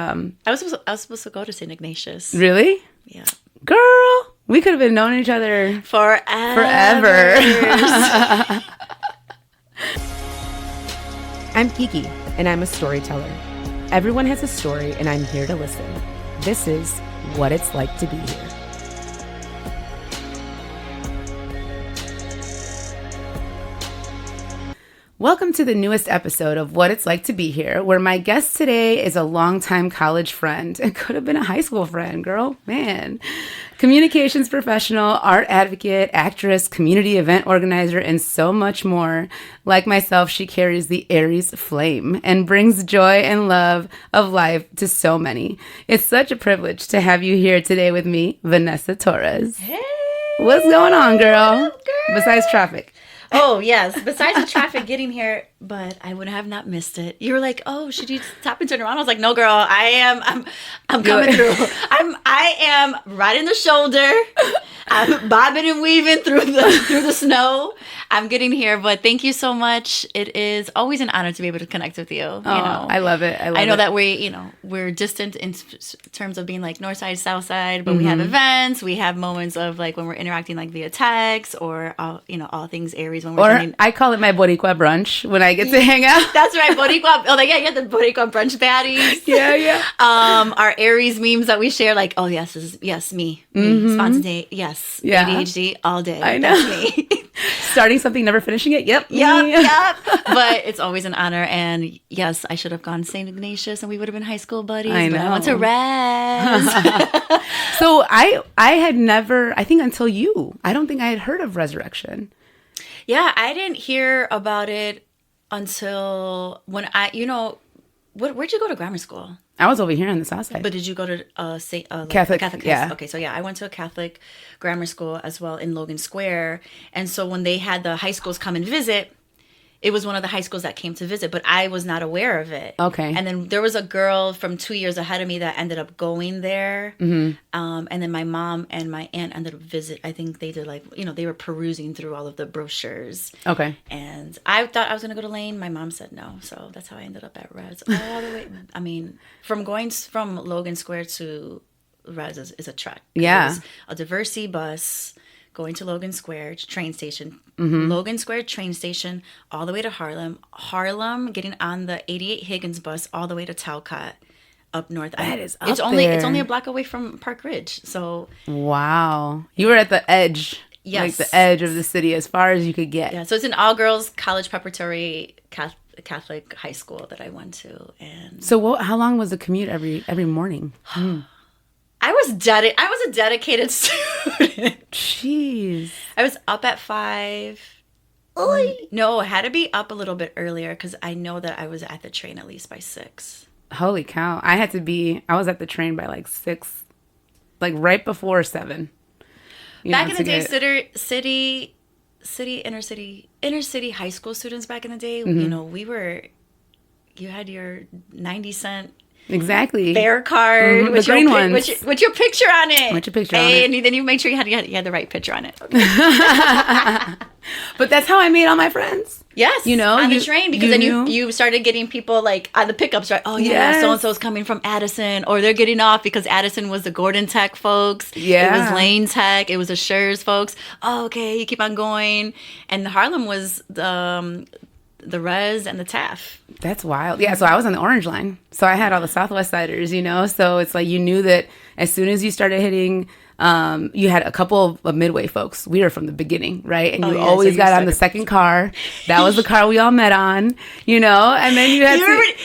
I was supposed to go to St. Ignatius. Really? Yeah. Girl, we could have been knowing each other forever. I'm Kiki, and I'm a storyteller. Everyone has a story, and I'm here to listen. This is What It's Like to Be Here. Welcome to the newest episode of What It's Like to Be Here, where my guest today is a longtime college friend. It could have been a high school friend, girl. Man. Communications professional, art advocate, actress, community event organizer, and so much more. Like myself, she carries the Aries flame and brings joy and love of life to so many. It's such a privilege to have you here today with me, Vanessa Torres. Hey. What's going on, girl? Girl. Besides traffic. Oh, yes. Besides the traffic getting here, but I would have not missed it. You were like, oh, should you stop and turn around? I was like, no, girl, I'm coming through. I am riding the shoulder. I'm bobbing and weaving through the snow. I'm getting here, but thank you so much. It is always an honor to be able to connect with you. Oh, I love it. I know that we're distant in terms of being like north side, south side, but we have events. We have moments of like when we're interacting like via text or all things Aries when we're I call it my Boricua brunch when I get to hang out. That's right, Boricua. Oh, yeah, you got the Boricua brunch baddies. Yeah. Our Aries memes that we share, like, oh yes, me, spontaneity, yes, ADHD all day. I know. That's me. Starting something, never finishing it. Yep. But it's always an honor. And yes, I should have gone to St. Ignatius and we would have been high school buddies. I know. But I went to Res. So I had never, I think until you, I don't think I had heard of Resurrection. Yeah, I didn't hear about it until when where'd you go to grammar school? I was over here on the south side. But did you go to Catholic? Yeah. Okay, so yeah, I went to a Catholic grammar school as well in Logan Square. And so when they had the high schools come and visit, it was one of the high schools that came to visit, but I was not aware of it. Okay. And then there was a girl from 2 years ahead of me that ended up going there. Mm-hmm. And then my mom and my aunt ended up I think they did they were perusing through all of the brochures. Okay. And I thought I was going to go to Lane. My mom said no. So that's how I ended up at Res all the way. I mean, from going from Logan Square to Res is a trek. Yeah. It was a diversity bus going to Logan Square train station, Logan Square train station, all the way to Harlem, getting on the 88 Higgins bus all the way to Talcott, up north. It's only a block away from Park Ridge. So wow, you were at the edge, yes, like the edge of the city, as far as you could get. Yeah, so it's an all girls college preparatory Catholic high school that I went to, and so how long was the commute every morning? I was a dedicated student. Jeez. I was up at 5. No, I had to be up a little bit earlier because I know that I was at the train at least by 6. Holy cow. I was at the train by like 6, like right before 7. Back in the day, inner city high school students back in the day, you had your 90-cent exactly fare card with the green ones with your picture on it. With your picture on it. And then you make sure you had the right picture on it. But that's how I made all my friends. Yes, on the train, because then you started getting people like on the pickups, right? Oh yeah, so and so's coming from Addison, or they're getting off because Addison was the Gordon Tech folks. Yeah, it was Lane Tech, it was the Schurz folks. Oh, okay, you keep on going, and Harlem was the Res and the TAF. That's wild. Yeah, so I was on the Orange Line. So I had all the Southwest Siders, So it's like you knew that as soon as you started hitting, you had a couple of Midway folks. We were from the beginning, right? And you always got on the second car. That was the car we all met on, And then you had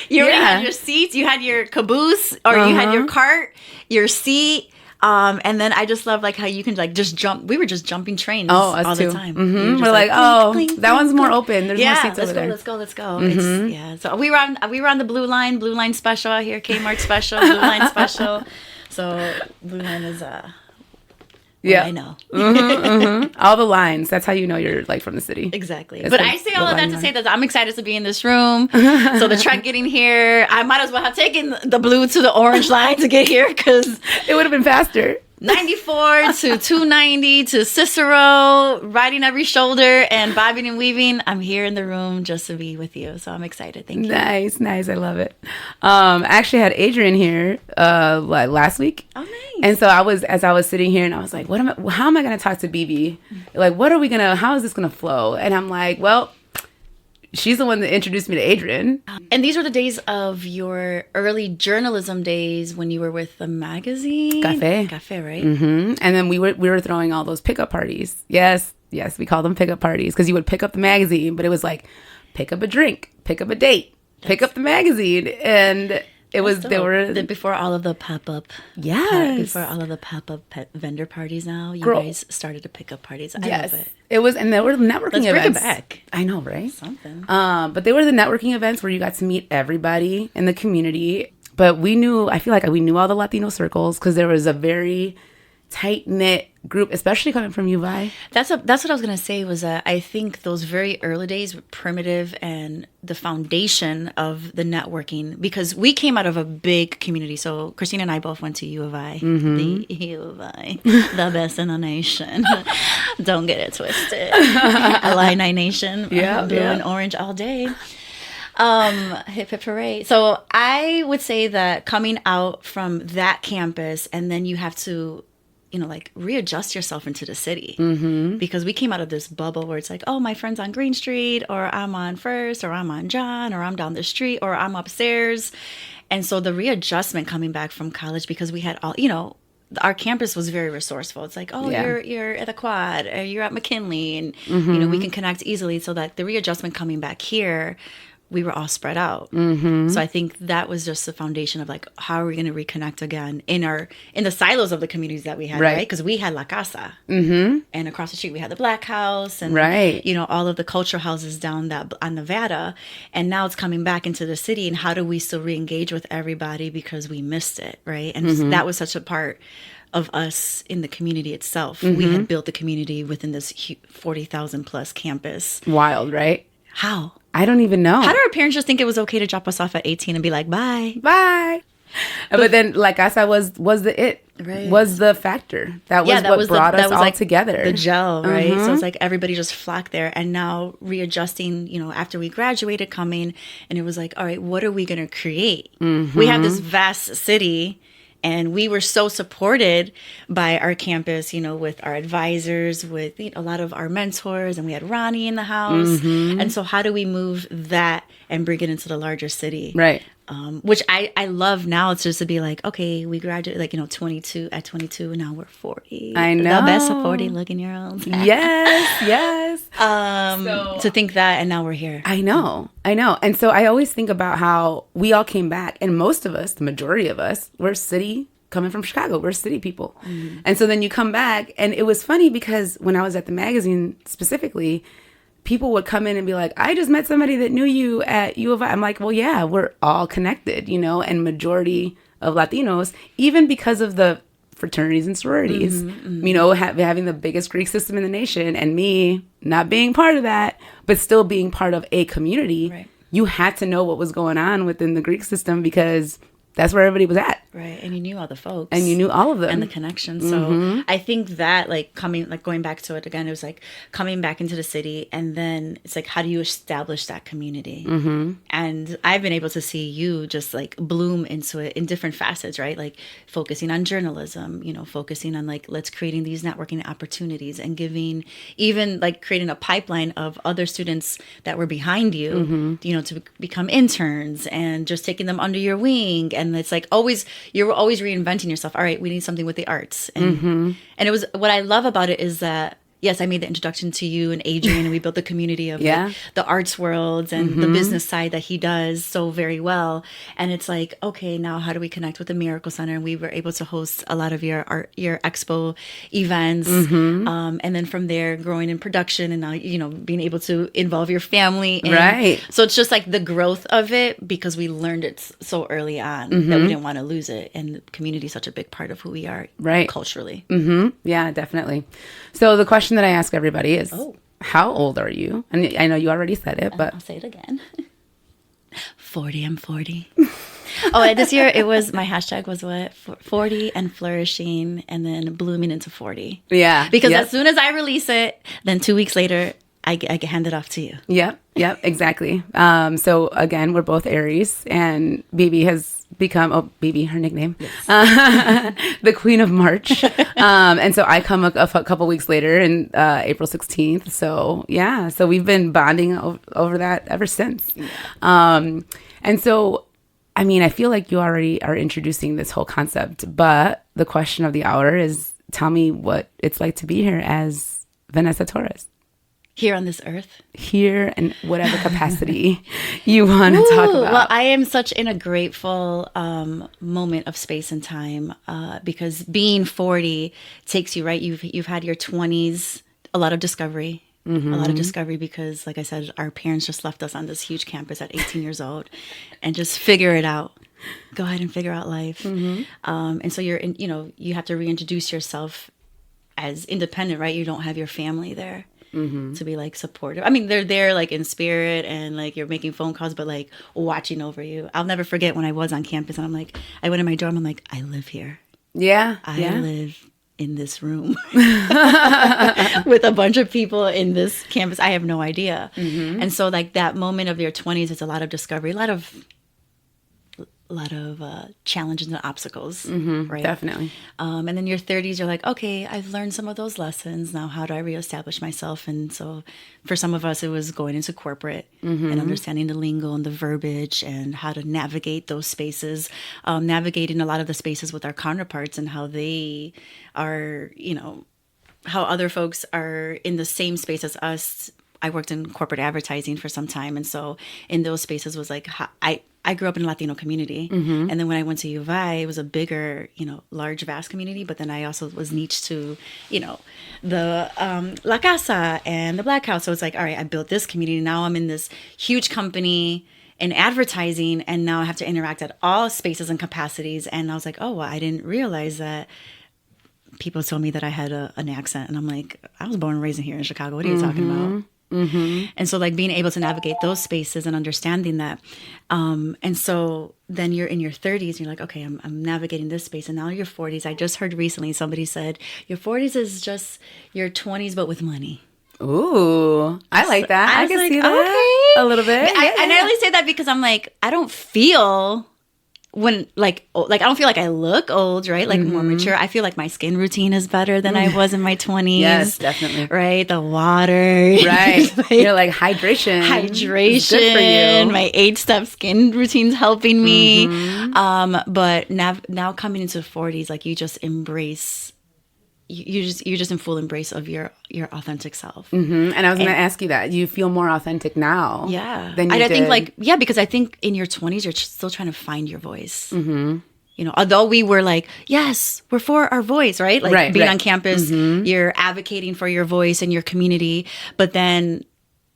you already had your seats. You had your caboose, or you had your cart, your seat. And then I just love like how you can like just jump. We were just jumping trains all the time. Mm-hmm. We're like, clink, that one's more open. There's more seats over there. Let's go. Mm-hmm. So we were on the Blue Line special out here, Kmart special, Blue Line special. So Blue Line is I know. All the lines. That's how you know you're like from the city. Exactly. But I say all of that to say that I'm excited to be in this room. So the truck getting here, I might as well have taken the blue to the orange line to get here because it would have been faster. 94 to 290 to Cicero, riding every shoulder and bobbing and weaving. I'm here in the room just to be with you. So I'm excited. Thank you. Nice. I love it. I actually had Adrian here last week. Oh, nice. And so as I was sitting here and I was like, how am I going to talk to BB? Like, how is this going to flow? And I'm like, well, she's the one that introduced me to Adrian. And these were the days of your early journalism days when you were with the magazine. Café, right? Mm-hmm. And then we were throwing all those pickup parties. Yes, we called them pickup parties because you would pick up the magazine, but it was like pick up a drink, pick up a date, pick up the magazine, and it was before all of the pop-up. Yes. Before all of the pop-up vendor parties. Now you guys started to pick up parties. I love it. It was, and there were networking events. Let's bring it back. I know, right? Something. But they were the networking events where you got to meet everybody in the community. But I feel like we knew all the Latino circles because there was a very tight-knit group, especially coming from you, Vi. That's what I was going to say was that I think those very early days were primitive and the foundation of the networking because we came out of a big community. So Christina and I both went to U of I, the U of I, the best in the nation. Don't get it twisted. Illini Nation, blue and orange all day. Hip hip hooray. So I would say that coming out from that campus and then you have to readjust yourself into the city because we came out of this bubble where it's like, oh, my friend's on Green Street or I'm on First or I'm on John or I'm down the street or I'm upstairs. And so the readjustment coming back from college because we had all, our campus was very resourceful. It's like, oh, you're at the Quad or you're at McKinley and, we can connect easily so that the readjustment coming back here, we were all spread out. So I think that was just the foundation of like, how are we going to reconnect again in the silos of the communities that we had, right? Because we had La Casa and across the street we had the Black House and, all of the cultural houses down on Nevada. And now it's coming back into the city. And how do we still re-engage with everybody because we missed it, right? And that was such a part of us in the community itself. We had built the community within this 40,000 plus campus. Wild, right? How? I don't even know. How do our parents just think it was okay to drop us off at 18 and be like, bye? But then, like I said, was the factor. That was what brought us all together. The gel, right? So it's like everybody just flocked there. And now readjusting, after we graduated coming, and it was like, all right, what are we going to create? We have this vast city. And we were so supported by our campus, with our advisors, with a lot of our mentors, and we had Ronnie in the house. And so how do we move that and bring it into the larger city? Right. Which I love now. It's just to be like, okay, we graduated 22 at 22, and now we're 40. I know. The best of 40, looking your own. Yes. To think that, and now we're here. I know. And so I always think about how we all came back, and most of us, the majority of us, we're coming from Chicago. We're city people. And so then you come back, and it was funny because when I was at the magazine specifically, people would come in and be like, I just met somebody that knew you at U of I. I'm like, well, yeah, we're all connected, and majority of Latinos, even because of the fraternities and sororities, having the biggest Greek system in the nation and me not being part of that, but still being part of a community, right. You had to know what was going on within the Greek system because that's where everybody was at. Right. And you knew all the folks. And you knew all of them. And the connections. So I think that going back to it again, it was like coming back into the city. And then it's like, how do you establish that community? And I've been able to see you just bloom into it in different facets, right? Like focusing on journalism, focusing on let's creating these networking opportunities and giving, even creating a pipeline of other students that were behind you, to become interns and just taking them under your wing. And it's you're always reinventing yourself. All right, we need something with the arts. And it was, what I love about it is that, yes, I made the introduction to you and Adrian, and we built the community of the arts worlds and the business side that he does so very well. And it's like, okay, now how do we connect with the Miracle Center? And we were able to host a lot of your expo events. And then from there, growing in production and now, being able to involve your family. Right. So it's just the growth of it because we learned it so early on that we didn't want to lose it. And the community is such a big part of who we are culturally. Yeah, definitely. So the question that I ask everybody is, how old are you? And I know you already said it, but I'll say it again. 40. I'm 40. Oh, this year it was, my hashtag was what? 40 and flourishing, and then blooming into 40. Yeah. Because as soon as I release it, then 2 weeks later, I hand it off to you. Yep, exactly. So again, we're both Aries, and BB has become, BB, her nickname, the Queen of March. And so I come a couple weeks later in April 16th. So yeah, so we've been bonding over that ever since. Yeah. And so, I mean, I feel like you already are introducing this whole concept, but the question of the hour is, tell me what it's like to be here as Vanessa Torres. Here on this earth? Here in whatever capacity you want to talk about. Well, I am such in a grateful moment of space and time because being 40 takes you, right? You've had your 20s, a lot of discovery. Mm-hmm. A lot of discovery because, like I said, our parents just left us on this huge campus at 18 years old and just figure it out. Go ahead and figure out life. Mm-hmm. And so you have to reintroduce yourself as independent, right? You don't have your family there. Mm-hmm. To be like supportive. I mean, they're there like in spirit and like you're making phone calls, but like watching over you. I'll never forget when I was on campus and I'm like, I went in my dorm. I'm like, I live here. Yeah. I live in this room with a bunch of people in this campus. I have no idea. Mm-hmm. And so like that moment of your 20s, it's a lot of discovery, a lot of challenges and obstacles, right? Definitely. And then your 30s, you're like, okay, I've learned some of those lessons. Now, how do I reestablish myself? And so for some of us, it was going into corporate and understanding the lingo and the verbiage and how to navigate those spaces, navigating a lot of the spaces with our counterparts and how they are, how other folks are in the same space as us. I worked in corporate advertising for some time. And so in those spaces was like, I grew up in a Latino community. Mm-hmm. And then when I went to U of I, it was a bigger, large, vast community. But then I also was niche to, the La Casa and the Black House. So it's like, all right, I built this community. Now I'm in this huge company in advertising. And now I have to interact at all spaces and capacities. And I was like, oh, well, I didn't realize that. People told me that I had an accent. And I'm like, I was born and raised here in Chicago. What are you talking about? Mm-hmm. And so like being able to navigate those spaces and understanding that. And so then you're in your 30s and you're like, okay, I'm navigating this space. And now your 40s. I just heard recently somebody said your 40s is just your 20s, but with money. Ooh, I like that. I can see that a little bit. And I only say that because I'm like, I don't feel... when like I don't feel like I look old, right? Like more mature. I feel like my skin routine is better than I was in my 20s. Yes, definitely. Right? The water. Right. You're like hydration. Hydration. Good for you. My 8-step skin routine's helping me. But now coming into the 40s, like you just embrace you're just in full embrace of your authentic self. Mm-hmm. And I was going to ask you that. You feel more authentic now. Yeah. Than you did. I think because I think in your 20s, you're still trying to find your voice. Mm-hmm. Although we were like, yes, we're for our voice, right? Like being on campus, you're advocating for your voice and your community. But then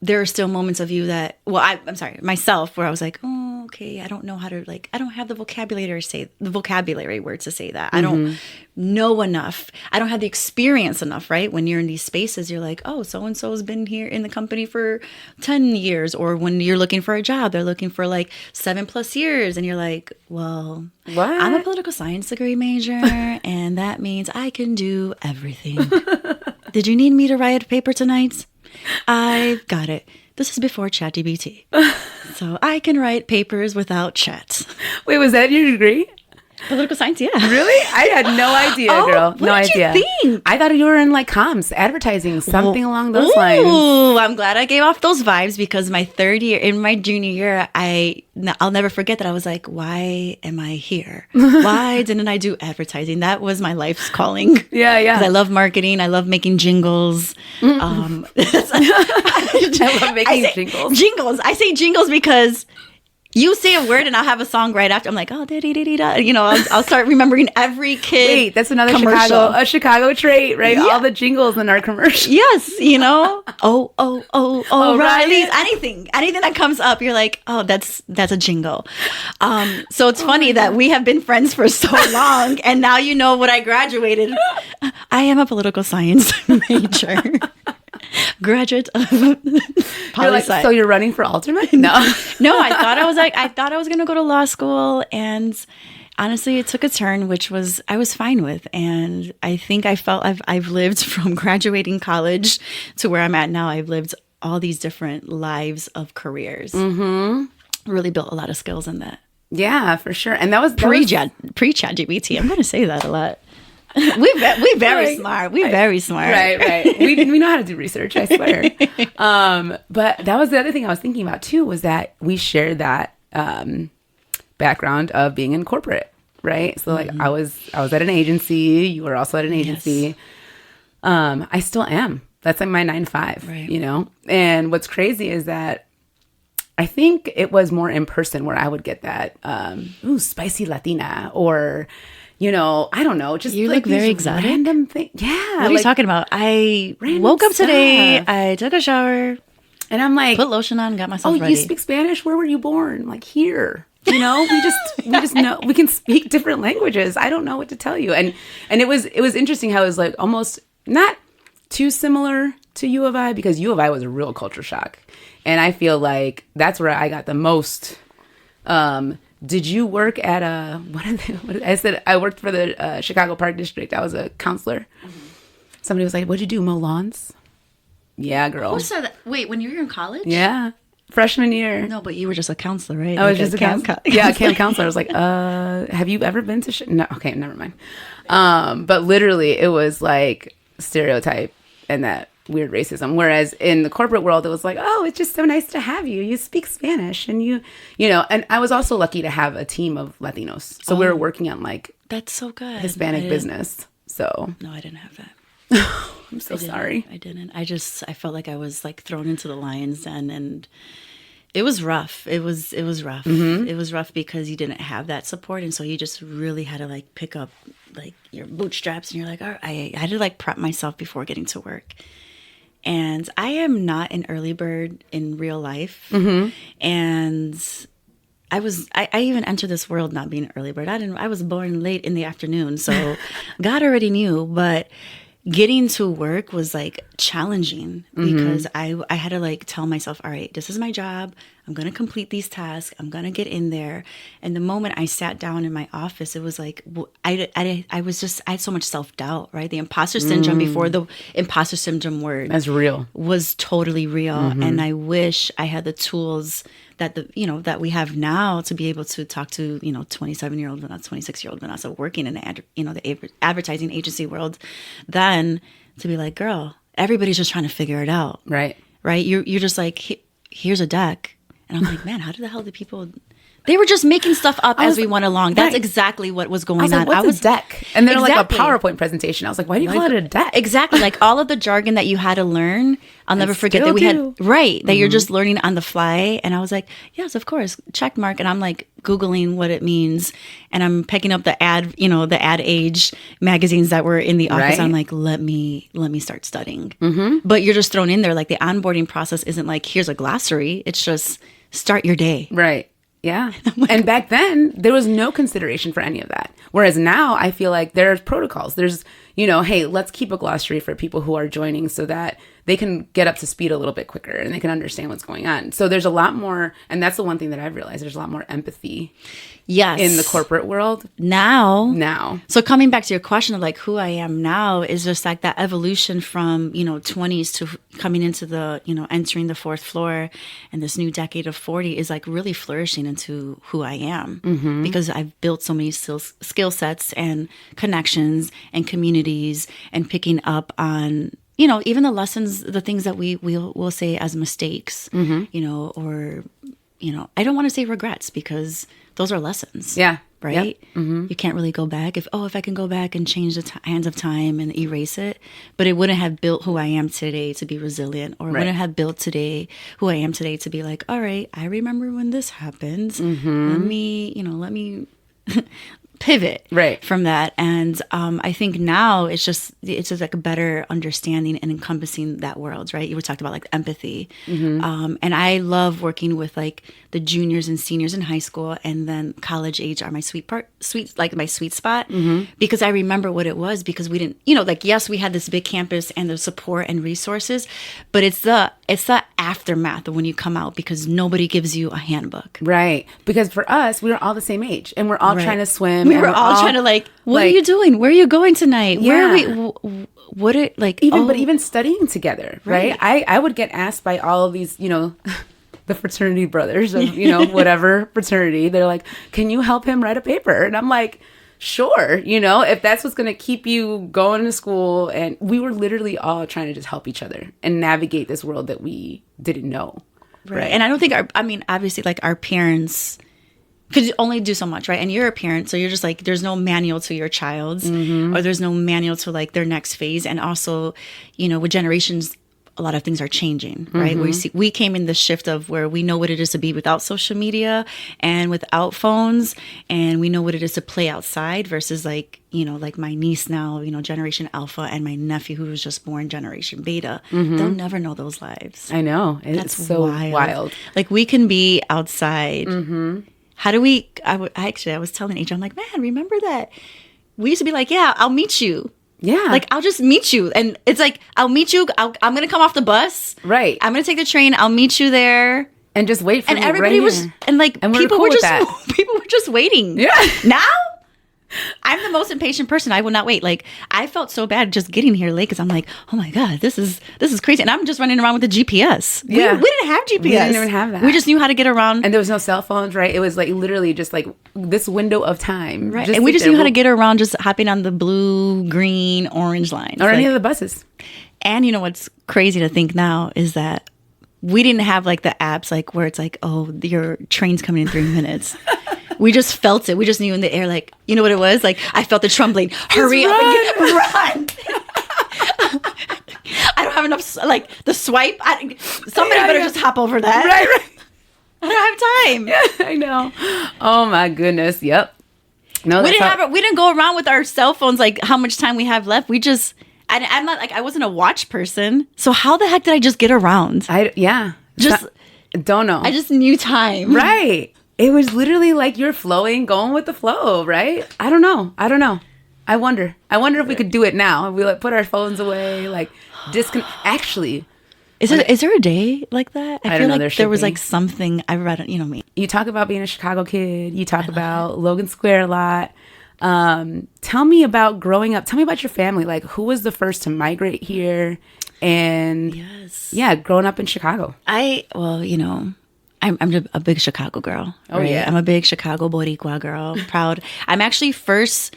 there are still moments of you that, I'm sorry, myself, where I was like, oh, okay, I don't know how to, I don't have the vocabulary words to say that. I don't know enough. I don't have the experience enough, right? When you're in these spaces, you're like, oh, so-and-so has been here in the company for 10 years. Or when you're looking for a job, they're looking for 7+ years. And you're like, well, what? I'm a political science degree major, and that means I can do everything. Did you need me to write a paper tonight? I've got it. This is before ChatGPT. So I can write papers without chat. Wait, was that your degree? Political science, yeah. Really? I had no idea, girl. No idea. What did you think? I thought you were in comms, advertising, something along those lines. Ooh, I'm glad I gave off those vibes because my junior year, I'll never forget that I was like, why am I here? Why didn't I do advertising? That was my life's calling. Yeah. Because I love marketing. I love making jingles. I love making jingles. Jingles. I say jingles because... you say a word and I'll have a song right after. I'm like, oh, da-dee-dee-dee-da. I'll start remembering every kid. Wait, that's another commercial. Chicago trait, right? Yeah. All the jingles in our commercials. Yes, oh, O'Reilly's. Anything that comes up, you're like, oh, that's a jingle. So it's funny that we have been friends for so long, and now you know what I graduated. I am a political science major. graduate of You're like, poli-sci. so you're running for alternate? No. No, I thought I was going to go to law school, and honestly, it took a turn, which I was fine with. And I think I felt I've lived from graduating college to where I'm at now. I've lived all these different lives of careers. Really built a lot of skills in that. Yeah, for sure. And that was Pre-ChatGPT. I'm going to say that a lot. We very smart. We very smart. Right. We know how to do research, I swear. But that was the other thing I was thinking about too, was that we shared that background of being in corporate, right? So like I was at an agency, you were also at an agency. Yes. I still am. That's like my 9 to 5, right. You know? And what's crazy is that I think it was more in person where I would get that, spicy Latina, or, you know, I don't know, just you like look very exotic. Random thing. Yeah. What are you talking about? I woke up today, I took a shower, and I'm like, put lotion on, got myself ready. You speak Spanish? Where were you born? I'm like, here. You know, we just know we can speak different languages. I don't know what to tell you. And it was interesting how it was like almost not too similar to U of I, because U of I was a real culture shock. And I feel like that's where I got the most. Did you work at I said I worked for the Chicago Park District. I was a counselor. Somebody was like, "What'd you do, mow lawns?" Yeah, girl. Who said that? Wait, when you were in college? Yeah, freshman year. No, but you were just a counselor, right? I was just a camp counselor. I was like, have you ever been to no, okay, never mind. But literally it was like stereotype and that weird racism. Whereas in the corporate world, it was like, oh, it's just so nice to have you. You speak Spanish, and you know, and I was also lucky to have a team of Latinos. So we were working on like, that's so good. Hispanic business. So no, I didn't have that. I'm so sorry. I didn't. I felt like I was like thrown into the lion's den, and it was rough. It was rough. It was rough because you didn't have that support, and so you just really had to like pick up like your bootstraps, and you're like, all right, I had to like prep myself before getting to work. And I am not an early bird in real life, and I even entered this world not being an early bird. I was born late in the afternoon, so God already knew, but getting to work was like challenging because I had to like tell myself, all right, this is my job. I'm going to complete these tasks. I'm going to get in there. And the moment I sat down in my office, it was like, I had so much self-doubt, right? The imposter syndrome before the imposter syndrome word. That's real. Was totally real. And I wish I had the tools that that we have now to be able to talk to, 27-year-old Vanessa, 26-year-old Vanessa working in the advertising agency world, then to be like, girl, everybody's just trying to figure it out. Right. Right. You're just like, here's a deck. And I'm like, man, how the hell did people... They were just making stuff up as we went along. That's exactly what was going on. What's a deck? And they're like a PowerPoint presentation. I was like, why do you call it a deck? Exactly. Like all of the jargon that you had to learn, I'll never forget that we had, that you're just learning on the fly. And I was like, yes, of course, check mark. And I'm like Googling what it means. And I'm picking up the ad age magazines that were in the office. Right. I'm like, let me start studying. But you're just thrown in there. Like the onboarding process isn't like, here's a glossary. It's just start your day. Right. Yeah. And back then, there was no consideration for any of that. Whereas now, I feel like there's protocols. There's, hey, let's keep a glossary for people who are joining so that they can get up to speed a little bit quicker and they can understand what's going on. So there's a lot more, and that's the one thing that I've realized, there's a lot more empathy. Yes. In the corporate world. Now. So coming back to your question of like who I am now is just like that evolution from, 20s to coming into the, entering the fourth floor and this new decade of 40 is like really flourishing into who I am because I've built so many skill sets and connections and communities and picking up on, even the lessons, the things that we'll say as mistakes, or, I don't want to say regrets because those are lessons. Yeah. Right? Yep. You can't really go back. If I can go back and change the hands of time and erase it, but it wouldn't have built who I am today to be resilient, or wouldn't have built today who I am today to be like, all right, I remember when this happened. Let me pivot Right. from that. And I think now it's just like a better understanding and encompassing that world, right? You were talking about like empathy. And I love working with like the juniors and seniors in high school, and then college age are my my sweet spot, because I remember what it was, because we didn't, like, yes, we had this big campus and the support and resources, but it's the aftermath of when you come out, because nobody gives you a handbook. Right. Because for us, we were all the same age, and we're all Right. trying to swim. We and were all trying to what are you doing? Where are you going tonight? Where are we? What are but even studying together, right? I would get asked by all of these, the fraternity brothers of, whatever fraternity. They're like, can you help him write a paper? And I'm like, sure, if that's what's going to keep you going to school. And we were literally all trying to just help each other and navigate this world that we didn't know. Right. And I don't think obviously like our parents could only do so much, right? And you're a parent, so you're just like, there's no manual to your child's, or there's no manual to like their next phase. And also, with generations, a lot of things are changing, right? We came in the shift of where we know what it is to be without social media and without phones, and we know what it is to play outside versus like, like my niece now, Generation Alpha, and my nephew who was just born Generation Beta. They'll never know those lives. I know. It's so wild. Like we can be outside. How do we, I was telling AJ, I'm like, man, remember that? We used to be like, yeah, I'll meet you. Yeah. Like, I'll just meet you. And it's like, I'll meet you. I'm going to come off the bus. Right. I'm going to take the train. I'll meet you there. And just wait for and me everybody right was, here. and like, And people cool were with just, people were just waiting. Yeah. Now, I'm the most impatient person. I will not wait. Like, I felt so bad just getting here late, because I'm like, oh my God, this is crazy. And I'm just running around with the GPS. Yeah. We didn't have GPS. We didn't even have that. We just knew how to get around. And there was no cell phones, right? It was like literally just like this window of time. Right. And we just knew how to get around, just hopping on the blue, green, orange lines. Or any of the buses. And what's crazy to think now is that we didn't have like the apps like where it's like, oh, your train's coming in 3 minutes. We just felt it. We just knew in the air, like, you know what it was? Like, I felt the trembling. Hurry up and run. I don't have enough, like, the swipe. Somebody better just hop over that. Right. I don't have time. I know. Oh my goodness. Yep. No, we didn't go around with our cell phones, like how much time we have left. We just, I'm not like, I wasn't a watch person. So how the heck did I just get around? Don't know. I just knew time. Right. It was literally like you're flowing, going with the flow, right? I don't know. I wonder if we could do it now. If we like put our phones away, like disconnect. Actually, is there a day like that? I feel don't know, like there was like something I read. Me. You talk about being a Chicago kid. You talk about Logan Square a lot. Tell me about growing up. Tell me about your family. Like, who was the first to migrate here? And growing up in Chicago. I'm a big Chicago girl. Oh, yeah. I'm a big Chicago Boricua girl. Proud. I'm actually first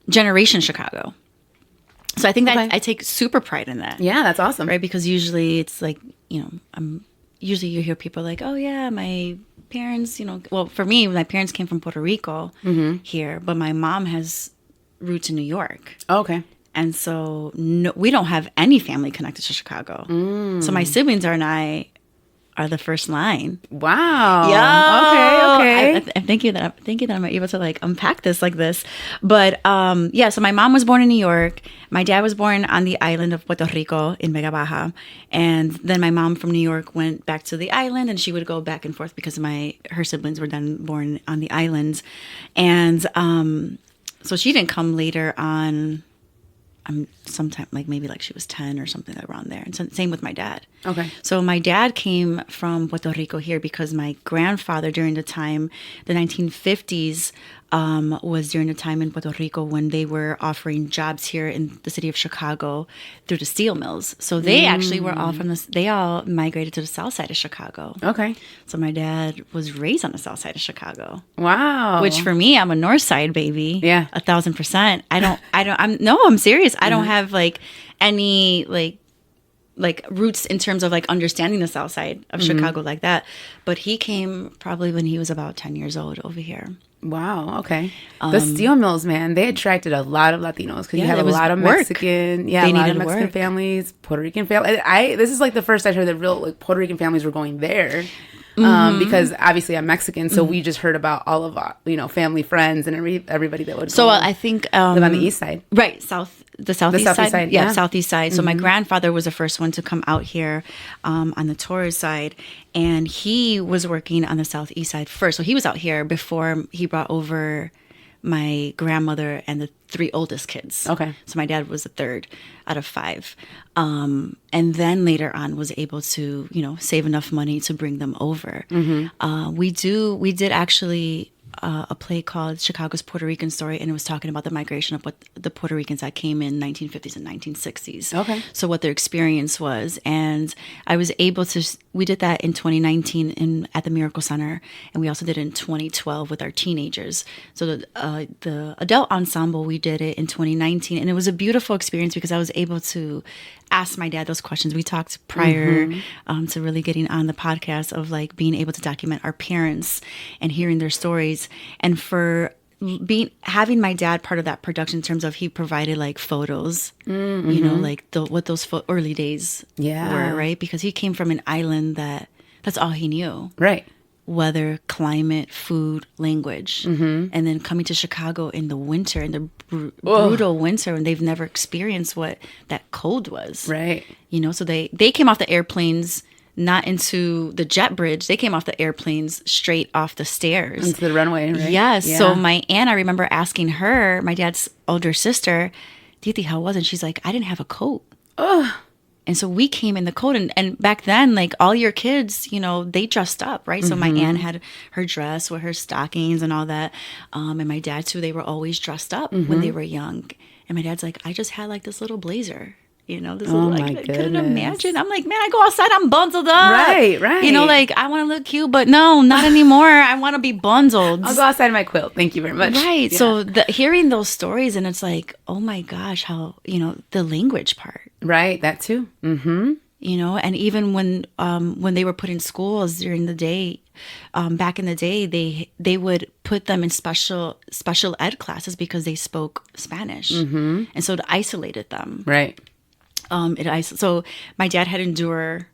generation Chicago. So I think that I take super pride in that. Yeah, that's awesome. Right? Because usually it's like, usually you hear people like, oh yeah, my parents, well, for me, my parents came from Puerto Rico here, but my mom has roots in New York. Oh, okay. And so we don't have any family connected to Chicago. So my siblings and I are the first line. Wow. Yeah. Okay. I'm thinking that I'm able to like unpack this like this. But so my mom was born in New York. My dad was born on the island of Puerto Rico in Vega Baja. And then my mom from New York went back to the island, and she would go back and forth because her siblings were then born on the islands. And so she didn't come later on. Sometime like maybe like she was 10 or something around there. And so, same with my dad. Okay. So my dad came from Puerto Rico here because my grandfather during the time, the 1950s, was during the time in Puerto Rico when they were offering jobs here in the city of Chicago through the steel mills. So they actually were all they all migrated to the south side of Chicago. Okay. So my dad was raised on the south side of Chicago. Wow. Which for me, I'm a north side baby. Yeah. 1,000%. I'm serious. I don't have like any like roots in terms of like understanding the south side of Chicago like that. But he came probably when he was about 10 years old over here. Wow. Okay. The steel mills, man, they attracted a lot of Latinos because you have a lot of Mexican, a lot of Mexican families, Puerto Rican families. This is like the first I heard that real like Puerto Rican families were going there. because obviously I'm Mexican, so we just heard about all of our, family, friends, and everybody that would. So I think live on the east side, right? The southeast side. Yeah, southeast side. So my grandfather was the first one to come out here on the Torres side, and he was working on the southeast side first. So he was out here before he brought over my grandmother and the 3 oldest kids. Okay. So my dad was the 3rd out of 5. And then later on was able to, save enough money to bring them over. We did actually a play called Chicago's Puerto Rican Story, and it was talking about the migration of what the Puerto Ricans that came in 1950s and 1960s. Okay. So what their experience was. And I was able to, we did that in 2019 at the Miracle Center, and we also did it in 2012 with our teenagers. So the adult ensemble, we did it in 2019, and it was a beautiful experience because I was able to ask my dad those questions. We talked prior to really getting on the podcast of like being able to document our parents and hearing their stories. And for having my dad part of that production in terms of he provided like photos, like what those early days were, right? Because he came from an island that's all he knew. Right. Weather, climate, food, language. And then coming to Chicago in the winter, in the brutal winter, and they've never experienced what that cold was. Right. So they came off the airplanes, not into the jet bridge. They came off the airplanes straight off the stairs. Into the runway, right? Yes. Yeah. So my aunt, I remember asking her, my dad's older sister, Titi, how was it? And she's like, I didn't have a coat. Oh. And so we came in the coat, and back then, like all your kids, they dressed up, right? So my aunt had her dress with her stockings and all that. And my dad too, they were always dressed up when they were young. And my dad's like, I just had like this little blazer, this little, I couldn't imagine. I'm like, man, I go outside, I'm bundled up. Right. Like I want to look cute, but no, not anymore. I want to be bundled. I'll go outside in my quilt. Thank you very much. Right. Yeah. So hearing those stories, and it's like, oh my gosh, how, the language part. Right, that too. And even when they were put in schools during the day, back in the day, they would put them in special ed classes because they spoke Spanish, and so it isolated them. Right. So my dad had to endure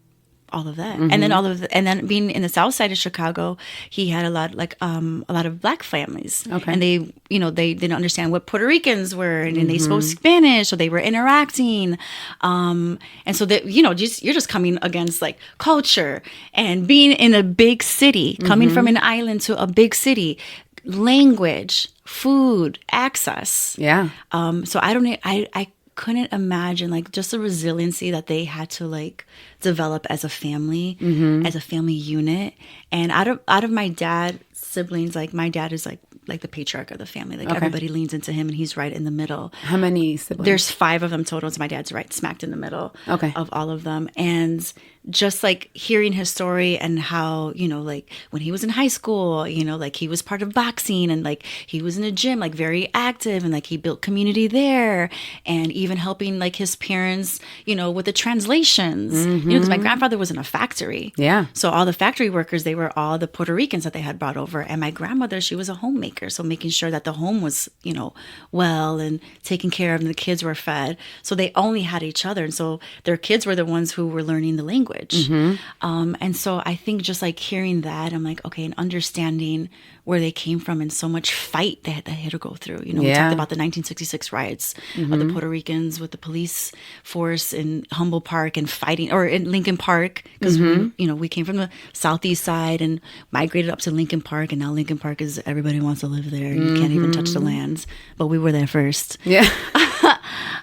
all of that, and then being in the south side of Chicago, he had a lot of black families, and they didn't understand what Puerto Ricans were, and they spoke Spanish, so they were interacting, and so that you're just coming against like culture and being in a big city, coming from an island to a big city, language, food, access. Yeah. So I couldn't imagine like just the resiliency that they had to like develop as a family, as a family unit. And out of my dad's siblings, like my dad is like the patriarch of the family. Like everybody leans into him, and he's right in the middle. How many siblings? There's 5 of them total. So my dad's right smacked in the middle of all of them. And just like hearing his story and how, like when he was in high school, like he was part of boxing, and like he was in a gym, like very active, and like he built community there, and even helping like his parents, with the translations, because my grandfather was in a factory. Yeah. So all the factory workers, they were all the Puerto Ricans that they had brought over. And my grandmother, she was a homemaker. So making sure that the home was, well and taken care of, and the kids were fed. So they only had each other. And so their kids were the ones who were learning the language. And so I think just like hearing that, I'm like, okay, and understanding where they came from and so much fight they had to go through. We talked about the 1966 riots of the Puerto Ricans with the police force in Humboldt Park and fighting, or in Lincoln Park, because we came from the southeast side and migrated up to Lincoln Park, and now Lincoln Park is, everybody wants to live there. You can't even touch the lands, but we were there first. Yeah.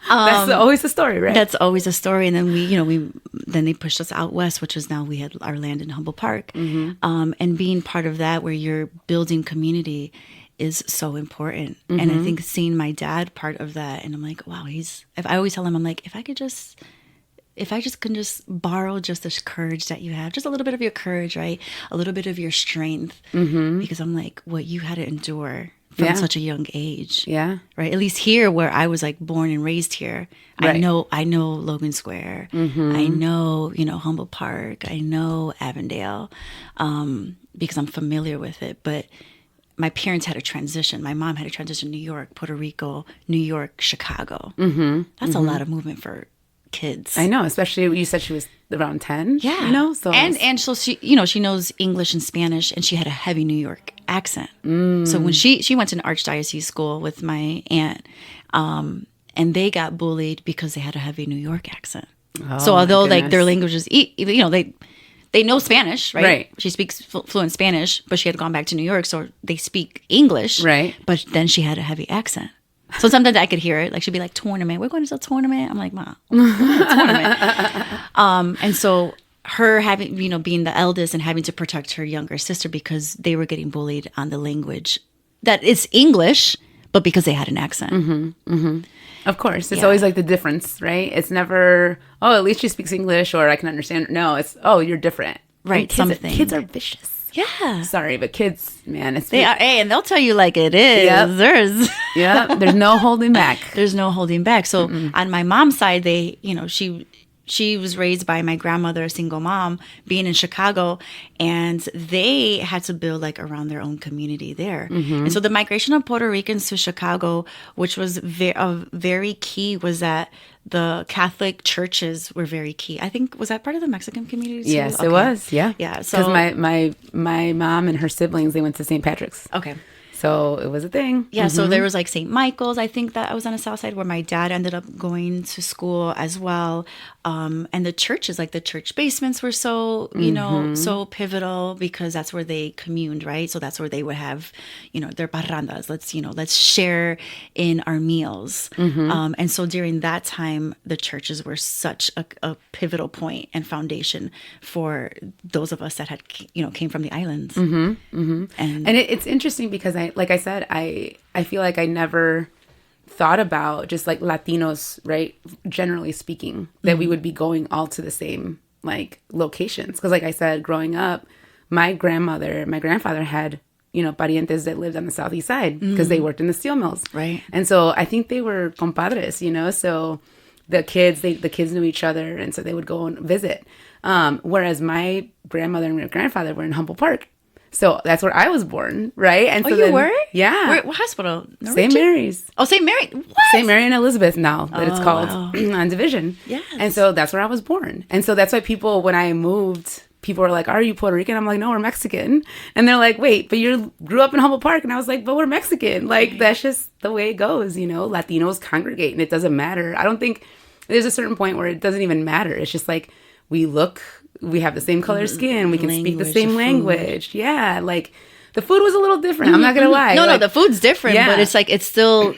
That's always the story, right? That's always a story. And then then they pushed us out west, which was now we had our land in Humboldt Park. And being part of that, where you're building community, is so important. And I think seeing my dad part of that, and I'm like, wow, I always tell him, I'm like, if I just can just borrow just this courage that you have, just a little bit of your courage, right? A little bit of your strength, because I'm like, what you had to endure from such a young age. Yeah. Right. At least here where I was like born and raised here, right. I know Logan Square. I know, Humboldt Park. I know Avondale, because I'm familiar with it. But my parents had a transition. My mom had a transition: New York, Puerto Rico, New York, Chicago. That's a lot of movement for kids. I know, especially you said she was around 10. Yeah. You know, so and so she, she knows English and Spanish, and she had a heavy New York accent. So when she went to an archdiocese school with my aunt, and they got bullied because they had a heavy New York accent. Oh, so although my like their goodness. language is, they know Spanish, right? Right. She speaks fluent Spanish, but she had gone back to New York, so they speak English. Right. But then she had a heavy accent. So sometimes I could hear it. Like she'd be like, tournament. We're going to a tournament. I'm like, Mom, tournament. And so her having, being the eldest and having to protect her younger sister because they were getting bullied on the language that is English, but because they had an accent. Of course. It's always like the difference, right? It's never, oh, at least she speaks English or I can understand. No, it's, oh, you're different. Right. Kids are vicious. Yeah. Sorry, but kids, man, it's They are, and they'll tell you like it is. Yep. There's no holding back. There's no holding back. So on my mom's side, they, she was raised by my grandmother, a single mom, being in Chicago, and they had to build like around their own community there. And so the migration of Puerto Ricans to Chicago, which was very key, was that the Catholic churches were very key. I think, was that part of the Mexican community too? Yes, Okay. it was. Yeah. Yeah. So because my mom and her siblings, they went to St. Patrick's. okay. So it was a thing. Yeah, so there was like St. Michael's, I think that I was on the south side where my dad ended up going to school as well. And the churches, like the church basements were so, so pivotal because that's where they communed, right? So that's where they would have, their parrandas. Let's share in our meals. And so during that time, the churches were such a pivotal point and foundation for those of us that had, came from the islands. And it's interesting because like I said, I feel like I never thought about just like Latinos, right? Generally speaking, that we would be going all to the same like locations. Because like I said, growing up, my grandfather had, parientes that lived on the southeast side because they worked in the steel mills. Right. And so I think they were compadres, so the kids knew each other. And so they would go and visit. Whereas my grandmother and my grandfather were in Humboldt Park. So that's where I was born, right? And so you were? Yeah. What hospital? St. Mary's. Oh, St. Mary. What? St. Mary and Elizabeth now that it's called wow. on Division. Yes. And so that's where I was born. And so that's why people, when I moved, people were like, are you Puerto Rican? I'm like, no, we're Mexican. And they're like, wait, but you grew up in Humboldt Park. And I was like, but we're Mexican. Like, that's just the way it goes, Latinos congregate and it doesn't matter. I don't think there's a certain point where it doesn't even matter. It's just like, we have the same color skin. We can speak the same language. Yeah. Like, the food was a little different. I'm not going to lie. No, the food's different, Yeah. but it's like, it's still,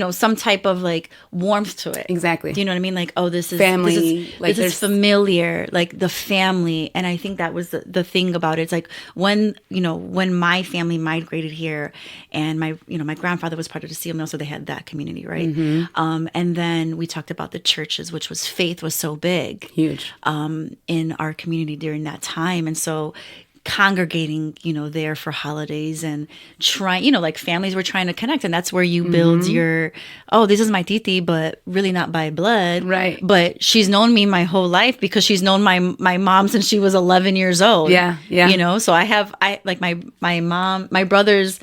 some type of like warmth to it. Exactly. Do you know what I mean? Like, oh, this is family. This is familiar, like the family. And I think that was the thing about it. It's like when my family migrated here and my grandfather was part of the steel mill, so they had that community, right? And then we talked about the churches, which was faith was so big. Huge. In our community during that time. And so congregating, there for holidays and trying, like families were trying to connect. And that's where you build your, oh, this is my titi, but really not by blood. Right. But she's known me my whole life because she's known my mom since she was 11 years old. Yeah. Yeah. So I like my mom, my brother's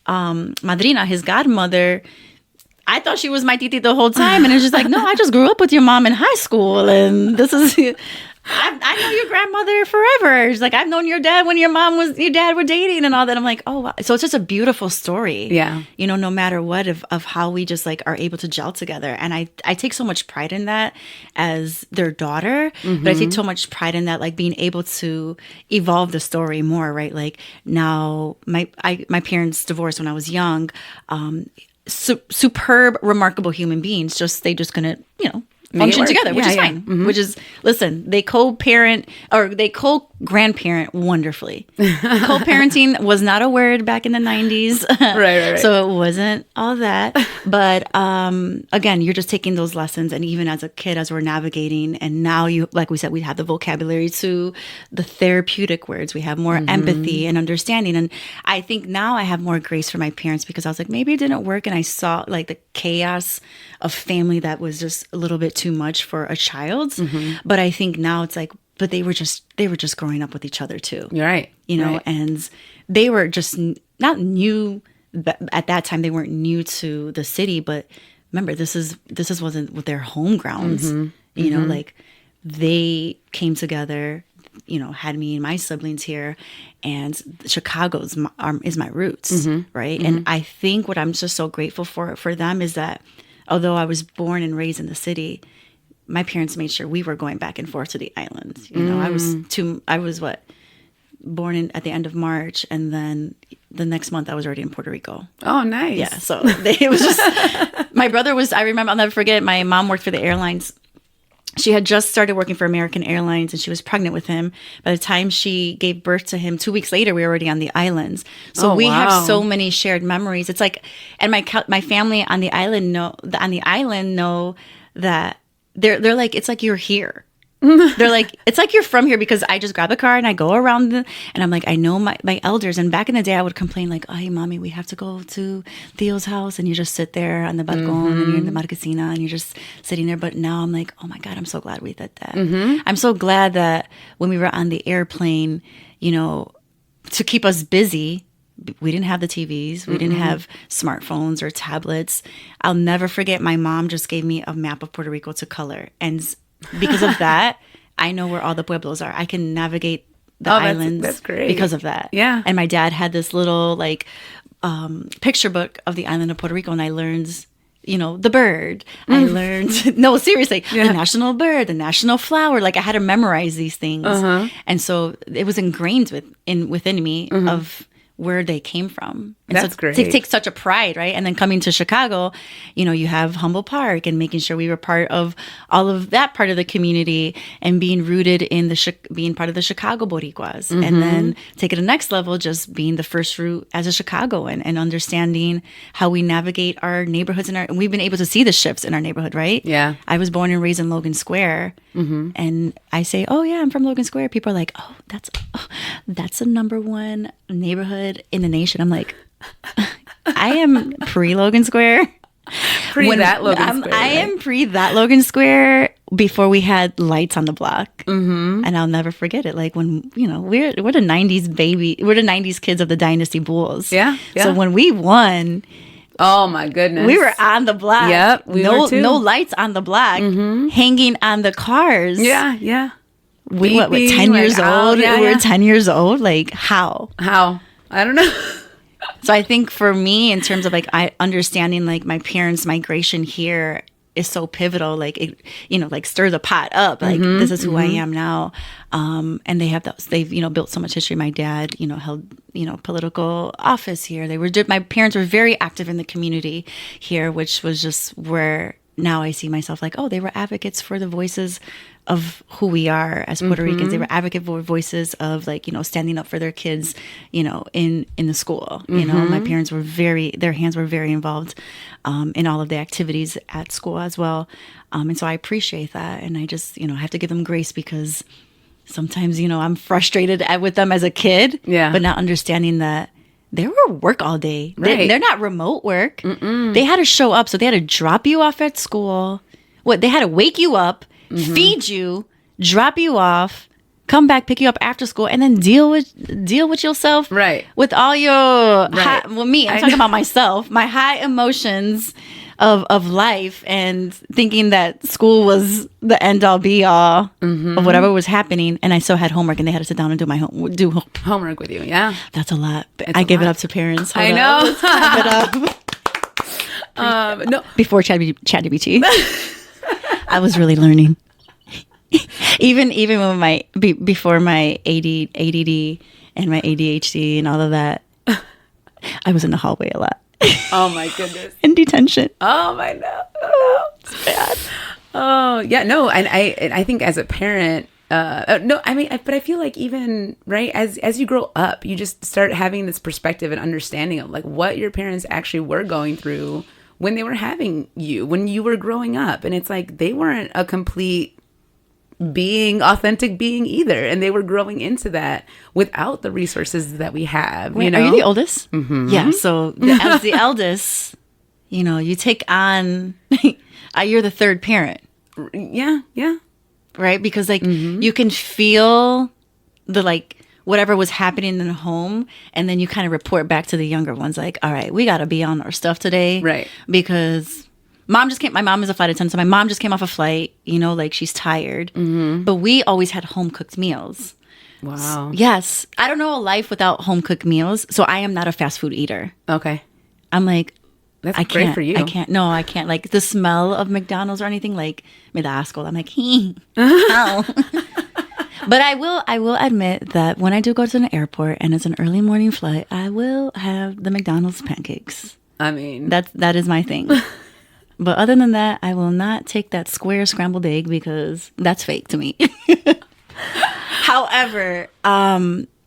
madrina, his godmother, I thought she was my titi the whole time. And it's just like, no, I just grew up with your mom in high school. And this is... I know your grandmother forever. She's like, I've known your dad when your dad were dating and all that. I'm like, oh, wow. So it's just a beautiful story. Yeah. No matter what, of how we just like are able to gel together. And I take so much pride in that as their daughter, but I take so much pride in that, like being able to evolve the story more, right? Like now my parents divorced when I was young, superb, remarkable human beings. They just couldn't, function together, which is fine. Which is, listen, they co-parent or they co-grandparent wonderfully. Co-parenting was not a word back in the 90s. Right. So it wasn't all that. But again, you're just taking those lessons. And even as a kid, as we're navigating, and now like we said, we have the vocabulary to the therapeutic words. We have more empathy and understanding. And I think now I have more grace for my parents because I was like, maybe it didn't work. And I saw like the chaos of family that was just a little bit too much for a child. But I think now it's like, but they were just growing up with each other too. You're right. Right. And they were just not new at that time. They weren't new to the city, but remember, this wasn't with their home grounds. You know, like they came together, you know, had me and my siblings here, and Chicago is my roots, right? And I think what I'm just so grateful for them is that although I was born and raised in the city, my parents made sure we were going back and forth to the islands. You know, I was born at the end of March, and then the next month I was already in Puerto Rico. Oh, nice. Yeah, so it was just my brother was. I remember, I'll never forget. My mom worked for the airlines. She had just started working for American Airlines, and she was pregnant with him. By the time she gave birth to him, 2 weeks later, we were already on the islands. So we have so many shared memories. It's like, and my family on the island know that they're like, it's like you're here. They're like, it's like you're from here, because I just grab the car and I go around and I'm like, I know my elders. And back in the day, I would complain like, "Ay, mommy, we have to go to Theo's house," and you just sit there on the balcón and you're in the marquesina and you're just sitting there. But now I'm like, oh my God, I'm so glad we did that. I'm so glad that when we were on the airplane, you know, to keep us busy, we didn't have the TVs. We didn't have smartphones or tablets. I'll never forget, my mom just gave me a map of Puerto Rico to color. And because of that, I know where all the pueblos are. I can navigate the islands. That's great. Because of that. Yeah. And my dad had this little like picture book of the island of Puerto Rico, and I learned, you know, the bird. I learned, no, seriously, the national bird, the national flower. Like I had to memorize these things. And so it was ingrained within me of where they came from. And That's so great. To take such a pride, right? And then coming to Chicago, you know, you have Humboldt Park and making sure we were part of all of that part of the community and being rooted in being part of the Chicago Boricuas. And then take it to the next level, just being the first root as a Chicagoan and understanding how we navigate our neighborhoods and we've been able to see the shifts in our neighborhood, right? Yeah. I was born and raised in Logan Square. And I say, oh yeah, I'm from Logan Square. People are like, oh, that's the number one neighborhood in the nation. I'm like, I am pre-Logan Square. That Logan Square. I am pre that Logan Square before we had lights on the block. And I'll never forget it. Like when, you know, we're the 90s baby. We're the 90s kids of the Dynasty Bulls. Yeah. So when we won, oh my goodness, we were on the block. Yep, we were too. No lights on the block, hanging on the cars. Yeah. We were 10 years old. We were 10 years old. Like how? I don't know. So I think for me, in terms of like understanding like my parents' migration here is so pivotal. Like it, you know, like stir the pot up. Like this is who I am now. And they've you know built so much history. My dad, you know, held political office here. My parents were very active in the community here, which was just where now I see myself like, oh, they were advocates for the voices of who we are as Puerto Ricans. They were advocate for voices of like, you know, standing up for their kids, you know, in the school. You know, my parents were their hands were very involved in all of the activities at school as well. And so I appreciate that. And I just, you know, have to give them grace because sometimes, you know, I'm frustrated with them as a kid, but not understanding that they were work all day. Right. They're not remote work. They had to show up. So they had to drop you off at school. They had to wake you up, feed you, drop you off, come back, pick you up after school, and then deal with yourself. Right. With all your high, I'm talking about myself, my high emotions of life, and thinking that school was the end all be all of whatever was happening, and I still had homework, and they had to sit down and do my homework with you. Yeah, that's a lot. I give it up to parents. I know. Let's give it up. No, before ChatGPT, I was really learning. even when before my ADD and my ADHD and all of that, I was in the hallway a lot. Oh my goodness. In detention. Oh my no. It's bad. Oh yeah, no, and I think as a parent, no, I mean, but I feel like even right as you grow up, you just start having this perspective and understanding of like what your parents actually were going through when they were having you, when you were growing up, and it's like they weren't a complete authentic being either, and they were growing into that without the resources that we have. Wait, you know? Are you the oldest? Yeah. So as the eldest, you know, you take on. You're the third parent. Yeah. Right, because like you can feel the like whatever was happening in the home, and then you kind of report back to the younger ones, like, all right, we got to be on our stuff today, right? Because My mom is a flight attendant, so my mom just came off a flight, you know, like she's tired. But we always had home cooked meals. Wow. Yes. I don't know a life without home cooked meals. So I am not a fast food eater. Okay. I'm like, That's I great can't, for you. I can't. No, I can't. Like the smell of McDonald's or anything, like, me da asco. I'm like, ow. But I will admit that when I do go to an airport and it's an early morning flight, I will have the McDonald's pancakes. I mean, That is my thing. But other than that, I will not take that square scrambled egg because that's fake to me. However,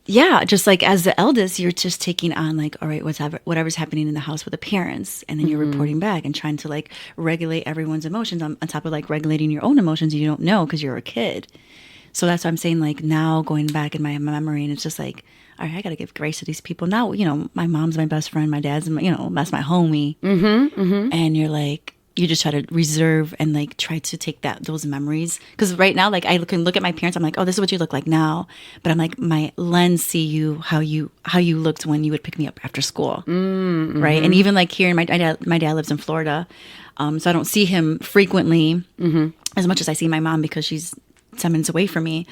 yeah, just like as the eldest, you're just taking on like, all right, whatever's happening in the house with the parents, and then you're reporting back and trying to like regulate everyone's emotions on top of like regulating your own emotions you don't know because you're a kid. So that's what I'm saying. Like now going back in my memory, and it's just like, all right, I got to give grace to these people. Now, you know, my mom's my best friend, my dad's, you know, that's my homie. And you're like, you just try to reserve and like try to take those memories. Because right now, like I can look at my parents, I'm like, oh, this is what you look like now. But I'm like, my lens see you how you looked when you would pick me up after school, right? And even like here, my dad lives in Florida, so I don't see him frequently as much as I see my mom because she's 10 minutes away from me.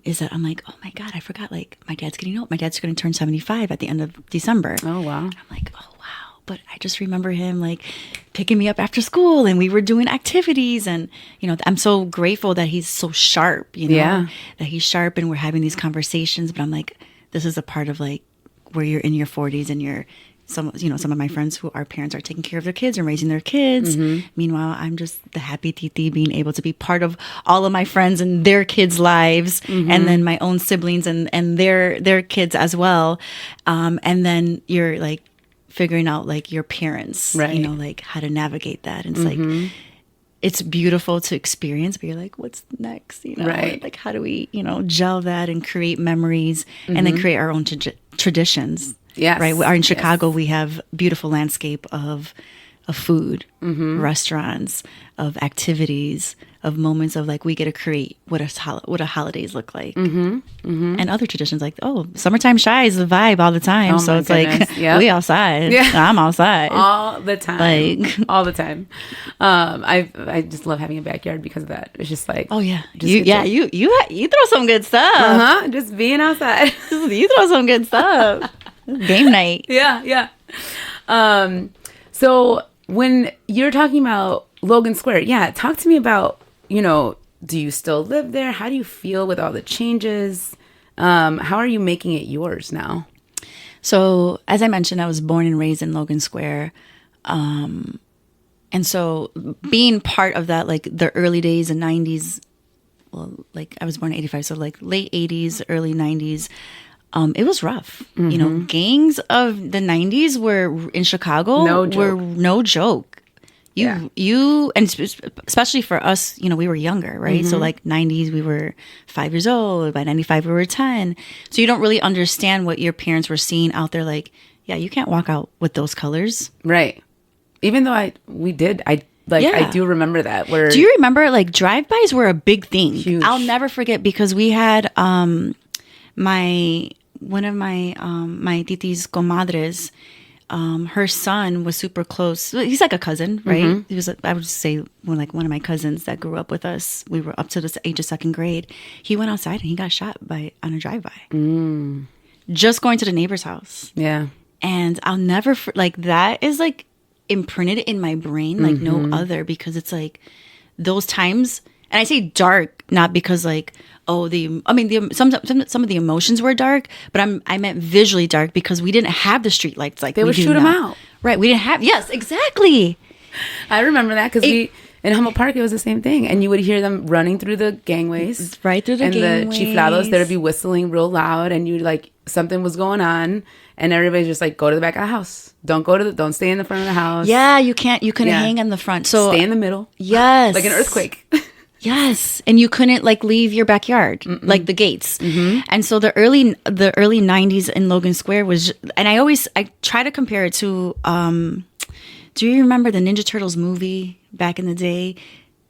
Is that I'm like, oh my God, I forgot. Like my dad's getting old. My dad's going to turn 75 at the end of December. Oh wow. And I'm like, oh wow. But I just remember him like picking me up after school and we were doing activities, and you know, I'm so grateful that he's so sharp, you know, that he's sharp and we're having these conversations. But I'm like, this is a part of like where you're in your 40s and you're some of my friends who are parents are taking care of their kids and raising their kids. Meanwhile, I'm just the happy titi being able to be part of all of my friends and their kids' lives, and then my own siblings and their kids as well. And then you're like figuring out like your parents, right, you know, like how to navigate that. And it's like, it's beautiful to experience, but you're like, what's next? You know, right. Like how do we, you know, gel that and create memories and then create our own traditions. Yes. Right. In Chicago, we have beautiful landscape of food, restaurants, of activities, of moments of like we get to create what a holidays look like, and other traditions like summertime shy is the vibe all the time. So it's like we outside. Yeah. I'm outside all the time, like all the time. I just love having a backyard because of that. It's just like you throw some good stuff. Just being outside. You throw some good stuff. Game night. Yeah. So when you're talking about Logan Square, talk to me about, you know, do you still live there? How do you feel with all the changes? How are you making it yours now? So as I mentioned, I was born and raised in Logan Square. And so being part of that, like the early days and 90s, well, like I was born in 85, so like late 80s, early 90s, it was rough. You know, gangs of the 90s were in Chicago were no joke. You and especially for us, you know, we were younger, right? So like 90s, we were 5 years old. By 95, we were 10. So you don't really understand what your parents were seeing out there. Like, yeah, you can't walk out with those colors, right? Even though I do remember that. Do you remember like drive-bys were a big thing? Huge. I'll never forget because we had one of my titi's comadres, her son was super close. He's like a cousin, right? He was, I would say, one of my cousins that grew up with us. We were up to the age of second grade. He went outside and he got shot on a drive-by. Just going to the neighbor's house. Yeah. And I'll never, like, that is like imprinted in my brain like no other, because it's like those times, and I say dark, not because like, some of the emotions were dark, but I meant visually dark because we didn't have the street lights like they would shoot them out. Right. We didn't have, yes, exactly. I remember that because in Humboldt Park, it was the same thing. And you would hear them running through the gangways. Right through the gangways. And the chiflados, they'd be whistling real loud. And you'd like, something was going on. And everybody's just like, go to the back of the house. Don't stay in the front of the house. Yeah, you couldn't hang in the front. So stay in the middle. Yes. Like an earthquake. Yes. And you couldn't like leave your backyard, like the gates. And so the early 90s in Logan Square was, and I try to compare it to, do you remember the Ninja Turtles movie back in the day?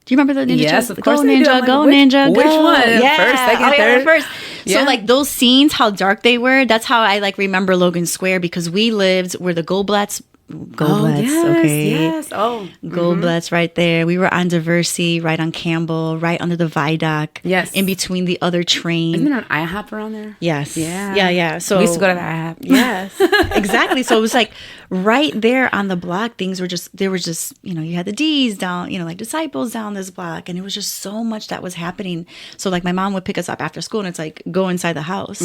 Do you remember the Ninja Turtles? Yes, of course. Go Ninja, go Ninja, go. Which one? Yeah. First, second, third? First. So like those scenes, how dark they were, that's how I like remember Logan Square, because we lived where the Goldblatt's Goldblatt's, yes, okay? yes. Oh, Goldblatt's right there. We were on Diversey, right on Campbell, right under the viaduct. Yes. In between the other train. Isn't there an IHOP around there? Yes. Yeah. Yeah. So we used to go to the IHOP. Yes, exactly. So it was like right there on the block. Things were just, there was just, you had the D's down, like Disciples down this block. And it was just so much that was happening. So like my mom would pick us up after school and it's like, go inside the house.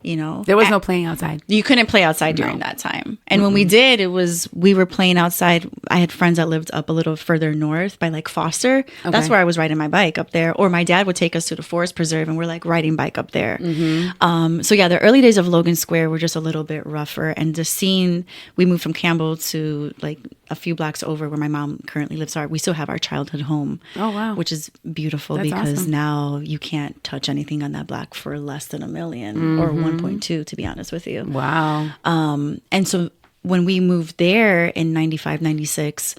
There was no playing outside. You couldn't play outside during that time. And when we did, we were playing outside. I had friends that lived up a little further north by like Foster. Okay. That's where I was riding my bike up there. Or my dad would take us to the Forest Preserve and we're like riding bike up there. So yeah, the early days of Logan Square were just a little bit rougher. And the scene, we moved from Campbell to like a few blocks over where my mom currently lives. We still have our childhood home. Oh, wow. Which is beautiful. That's because awesome. Now you can't touch anything on that block for less than $1 million or 1.2, to be honest with you. Wow. And so when we moved there in 95, 96,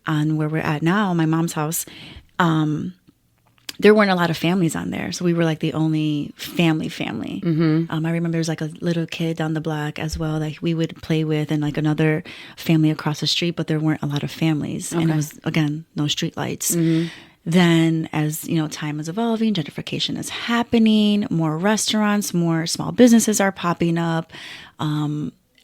on where we're at now, my mom's house, there weren't a lot of families on there. So we were like the only family. I remember there was like a little kid down the block as well that we would play with and like another family across the street, but there weren't a lot of families. Okay. And it was, again, no street lights. Then as, time is evolving, gentrification is happening, more restaurants, more small businesses are popping up.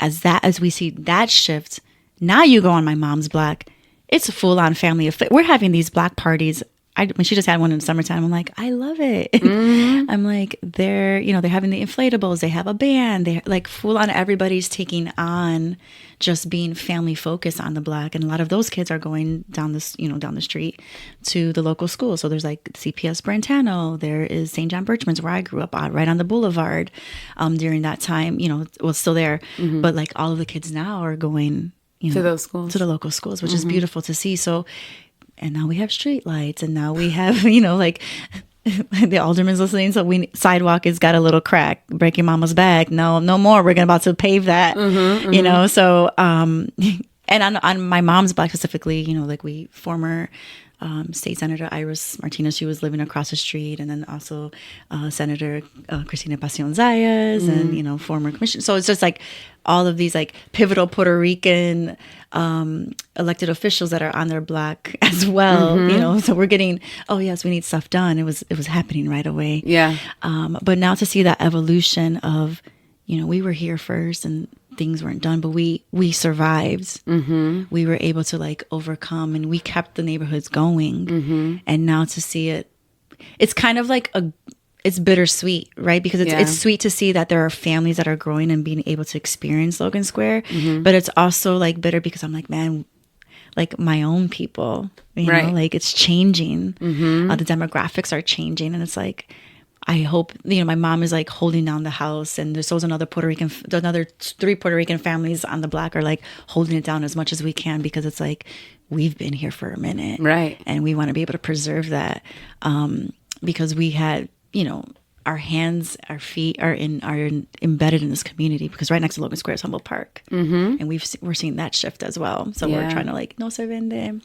As we see that shift, now you go on my mom's block, it's a full on family affair. We're having these block parties. When she just had one in the summertime, I'm like, I love it. I'm like, they're having the inflatables. They have a band. They like full on. Everybody's taking on just being family focused on the block, and a lot of those kids are going down this, down the street to the local school. So there's like CPS Brantano. There is St. John Birchman's where I grew up on, right on the boulevard. During that time, it was still there, but like all of the kids now are going, to those schools, to the local schools, which is beautiful to see. So. And now we have street lights, and now we have, like the alderman's listening. So sidewalk has got a little crack, breaking mama's back. No more. We're about to pave that, So, and on my mom's block specifically, like we former State Senator Iris Martinez, she was living across the street, and then also Senator Cristina Pacion Zayas, and former commission. So it's just like all of these like pivotal Puerto Rican elected officials that are on their block as well. So we're getting, oh yes, we need stuff done. It was happening right away. Yeah. But now to see that evolution of, we were here first and things weren't done, but we survived. We were able to like overcome, and we kept the neighborhoods going. And now to see it, it's kind of like it's bittersweet, right? Because it's sweet to see that there are families that are growing and being able to experience Logan Square, but it's also like bitter because I'm like, man, like my own people, know, like it's changing. The demographics are changing, and it's like, I hope, my mom is like holding down the house, and there's also another 3 Puerto Rican families on the block are like holding it down as much as we can, because it's like, we've been here for a minute. Right. And we want to be able to preserve that. Because we had, our hands, our feet are embedded in this community, because right next to Logan Square is Humboldt Park. And we're seeing that shift as well. So we're trying to like, no se vende.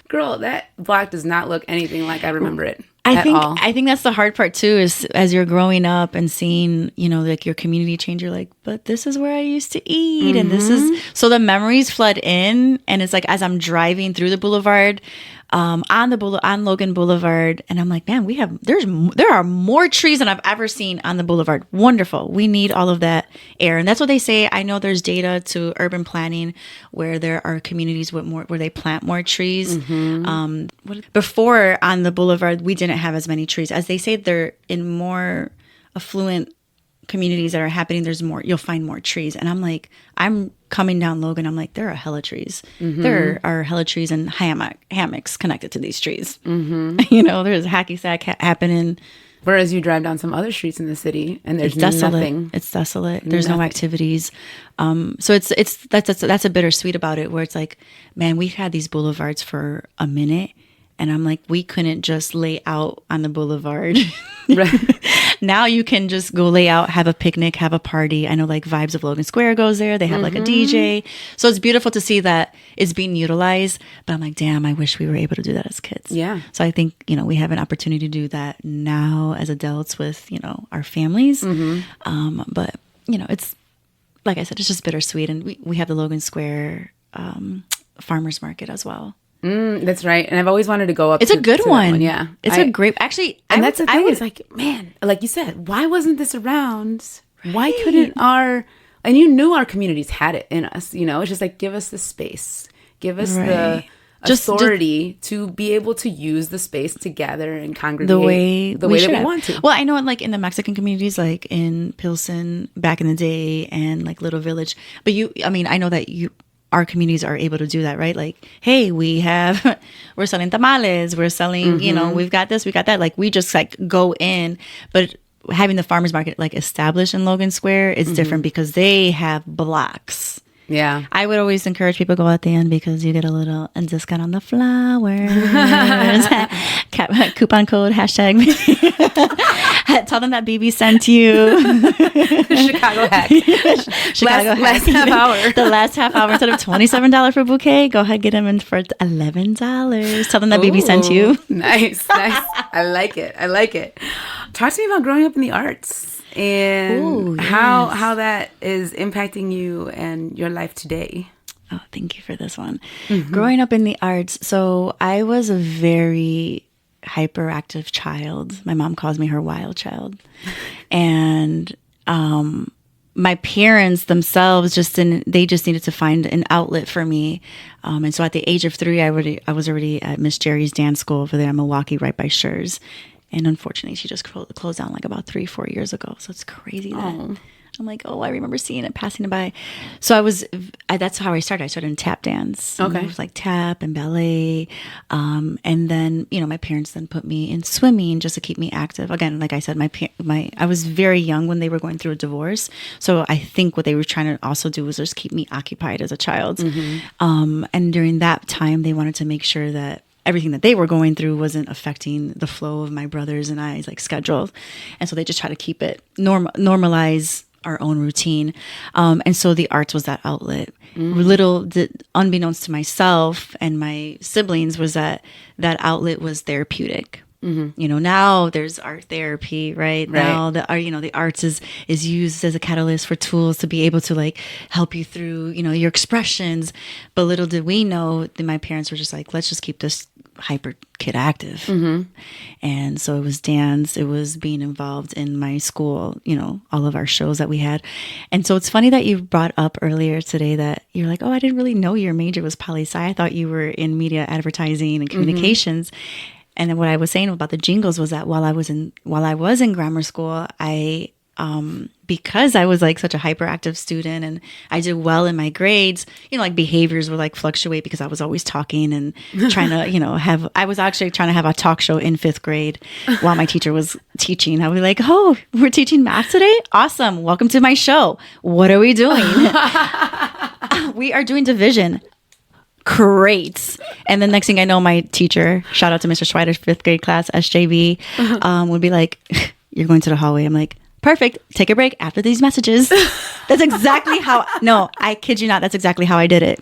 Girl, that block does not look anything like I remember it. I think that's the hard part too, is as you're growing up and seeing, like your community change, you're like, but this is where I used to eat. And this is, so the memories flood in, and it's like, as I'm driving through the boulevard, on Logan Boulevard, and I'm like, man, there are more trees than I've ever seen on the boulevard. Wonderful. We need all of that air, and that's what they say. I know there's data to urban planning where there are communities with more, where they plant more trees. Before on the boulevard, we didn't have as many trees. As they say, they're in more affluent communities that are happening, you'll find more trees. And I'm like, I'm coming down Logan, I'm like, there are hella trees. There are hella trees and hammocks connected to these trees. There's hacky sack happening. Whereas you drive down some other streets in the city and there's nothing. It's desolate. There's no activities. So that's a bittersweet about it, where it's like, man, we've had these boulevards for a minute, and I'm like, we couldn't just lay out on the boulevard. Now you can just go lay out, have a picnic, have a party. I know like Vibes of Logan Square goes there. They have like a DJ. So it's beautiful to see that it's being utilized. But I'm like, damn, I wish we were able to do that as kids. Yeah. So I think, we have an opportunity to do that now as adults with, our families. But, it's, like I said, it's just bittersweet. And we have the Logan Square farmers market as well. That's right. And I've always wanted to go up. It's a good one. Yeah. It's a great, actually. And that's the thing is like, man, like you said, why wasn't this around? Right. Why couldn't and you knew our communities had it in us, you know, it's just like, give us the space, give us the authority to be able to use the space to gather and congregate the way that we want to. Well, I know like in the Mexican communities, like in Pilsen back in the day and like Little Village, but I know that our communities are able to do that, right? Like, hey, we're selling tamales, we're selling, you know, we've got this, we got that. Like we just like go in, but having the farmers market like established in Logan Square is different because they have blocks. Yeah. I would always encourage people to go at the end because you get a little discount on the flowers. Coupon code hashtag. Tell them that BB sent you. Chicago hack. Chicago last half hour. The last half hour instead of $27 for a bouquet, go ahead, get them in for $11. Tell them that BB sent you. Nice. I like it. Talk to me about growing up in the arts and how that is impacting you and your life today. Oh, thank you for this one. Growing up in the arts, so I was a very hyperactive child. My mom calls me her wild child. And my parents themselves they just needed to find an outlet for me. And so at the age of 3, I was already at Miss Jerry's dance school over there in Milwaukee, right by Schurz. And unfortunately, she just closed down like about 3-4 years ago. So it's crazy that I'm like, I remember seeing it passing by. So that's how I started. I started in tap dance. Okay. It was like tap and ballet. And then, you know, my parents then put me in swimming just to keep me active. Again, like I said, I was very young when they were going through a divorce. So I think what they were trying to also do was just keep me occupied as a child. And during that time, they wanted to make sure that everything that they were going through wasn't affecting the flow of my brothers and I's like schedule. And so they just try to keep it normalize our own routine. And so the arts was that outlet. Unbeknownst to myself and my siblings was that outlet was therapeutic. You know, now there's art therapy, right? Now the arts is used as a catalyst for tools to be able to like help you through, you know, your expressions. But little did we know that my parents were just like, let's just keep this hyper kid active. And so it was dance, it was being involved in my school, you know, all of our shows that we had. And so it's funny that you brought up earlier today that you're like, I didn't really know your major was poli-sci. I thought you were in media advertising and communications. And then what I was saying about the jingles was that while I was in grammar school, I because I was like such a hyperactive student and I did well in my grades, you know, like behaviors would like fluctuate because I was always talking and trying to, you know, I was actually trying to have a talk show in 5th grade while my teacher was teaching. I was like, oh, we're teaching math today? Awesome. Welcome to my show. What are we doing? We are doing division. Great. And the next thing I know, my teacher, shout out to Mr. Schweider's 5th grade class, SJV, would be like, you're going to the hallway. I'm like, perfect. Take a break after these messages. That's exactly no, I kid you not. That's exactly how I did it.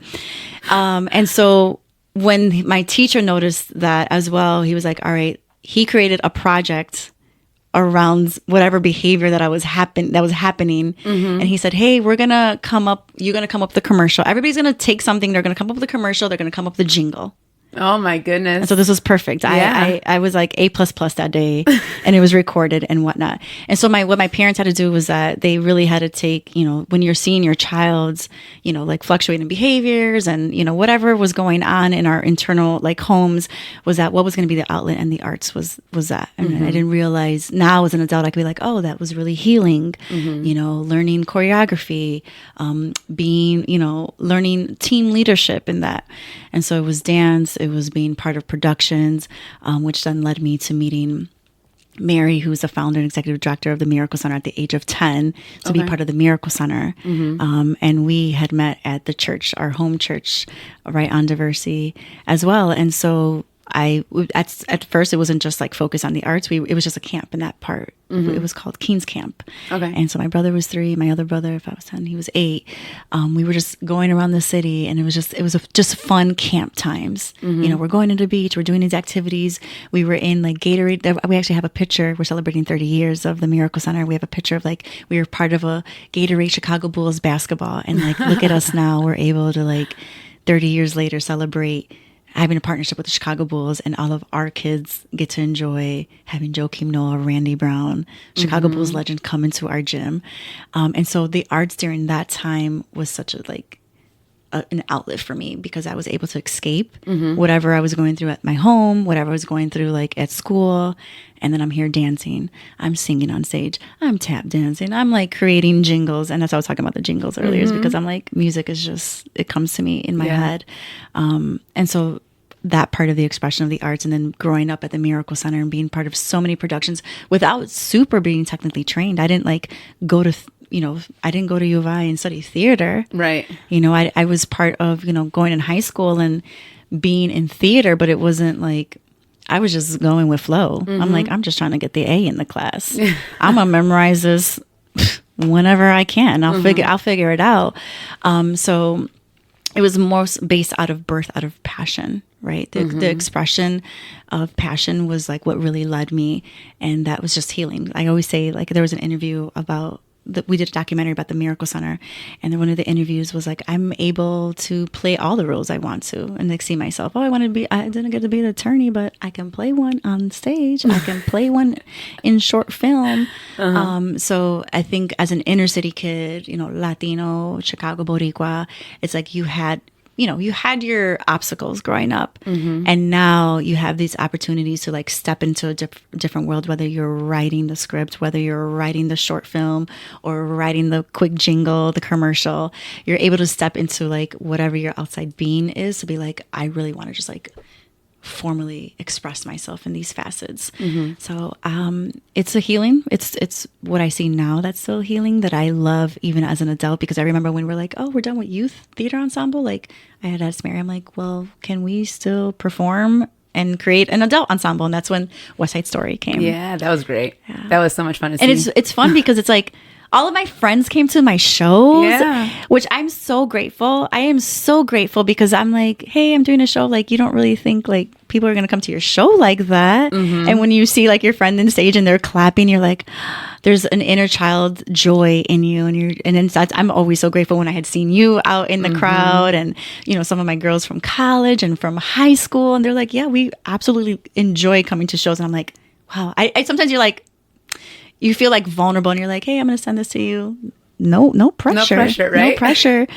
And so when my teacher noticed that as well, he was like, all right, he created a project around whatever behavior that was happening. And he said, hey, you're going to come up with the commercial. Everybody's going to take something. They're going to come up with a commercial. They're going to come up with a jingle. Oh my goodness. And so this was perfect. Yeah. I was like A++ that day and it was recorded and whatnot. And so what my parents had to do was that they really had to take, you know, when you're seeing your child's, you know, like fluctuating behaviors and, you know, whatever was going on in our internal like homes was that what was going to be the outlet, and the arts was that. And I didn't realize now as an adult, I could be like, oh, that was really healing, you know, learning choreography, being, you know, learning team leadership in that. And so it was dance. It was being part of productions, which then led me to meeting Mary, who's the founder and executive director of the Miracle Center at the age of 10, to be part of the Miracle Center. And we had met at the church, our home church, right on Diversey as well. And so at first it wasn't just like focused on the arts. It was just a camp in that part. It was called Keen's Camp. Okay. And so my brother was 3, my other brother, if I was 10, he was 8. We were just going around the city, and it was just fun camp times. You know, we're going to the beach, we're doing these activities. We were in like Gatorade. We actually have a picture. We're celebrating 30 years of the Miracle Center. We have a picture of like we were part of a Gatorade Chicago Bulls basketball, and like look at us now. We're able to like 30 years later celebrate having a partnership with the Chicago Bulls, and all of our kids get to enjoy having Joakim Noah, Randy Brown, Chicago Bulls legend come into our gym. And so the arts during that time was such a an outlet for me, because I was able to escape whatever I was going through at my home, whatever I was going through like at school. And then I'm here dancing. I'm singing on stage. I'm tap dancing. I'm like creating jingles. And that's why I was talking about the jingles earlier, is because I'm like, music is just, it comes to me in my head. And so that part of the expression of the arts, and then growing up at the Miracle Center and being part of so many productions without super being technically trained. I didn't like go to, I didn't go to U of I and study theater. Right. I was part of, going in high school and being in theater, but it wasn't like, I was just going with flow. I'm like, I'm just trying to get the A in the class. I'm gonna memorize this whenever I can. I'll figure it out. So it was more based out of passion, right? The expression of passion was like what really led me, and that was just healing. I always say, like, there was an interview about we did a documentary about the Miracle Center, and then one of the interviews was like, I'm able to play all the roles I want to, and like see myself, I didn't get to be an attorney, but I can play one on stage. I can play one in short film. So I think as an inner city kid, Latino, Chicago Boricua, it's like you had your obstacles growing up, and now you have these opportunities to like step into a different world, whether you're writing the script, whether you're writing the short film or writing the quick jingle, the commercial. You're able to step into like whatever your outside being is, to be like, I really want to just like formally express myself in these facets. So it's a healing. It's what I see now that's still healing, that I love even as an adult, because I remember when we're like, oh, we're done with youth theater ensemble, like I had asked Mary, I'm like, well, can we still perform and create an adult ensemble? And that's when West Side Story came. Yeah, that was great. Yeah. That was so much fun to see. And it's fun because it's like all of my friends came to my shows, which I'm so grateful. I am so grateful, because I'm like, hey, I'm doing a show. Like, you don't really think like people are going to come to your show like that. And when you see like your friend on stage and they're clapping, you're like, there's an inner child joy in you. And then I'm always so grateful when I had seen you out in the crowd, and, some of my girls from college and from high school. And they're like, yeah, we absolutely enjoy coming to shows. And I'm like, wow. I sometimes you're like, you feel like vulnerable, and you're like, hey, I'm going to send this to you. No pressure. No pressure, right? No pressure.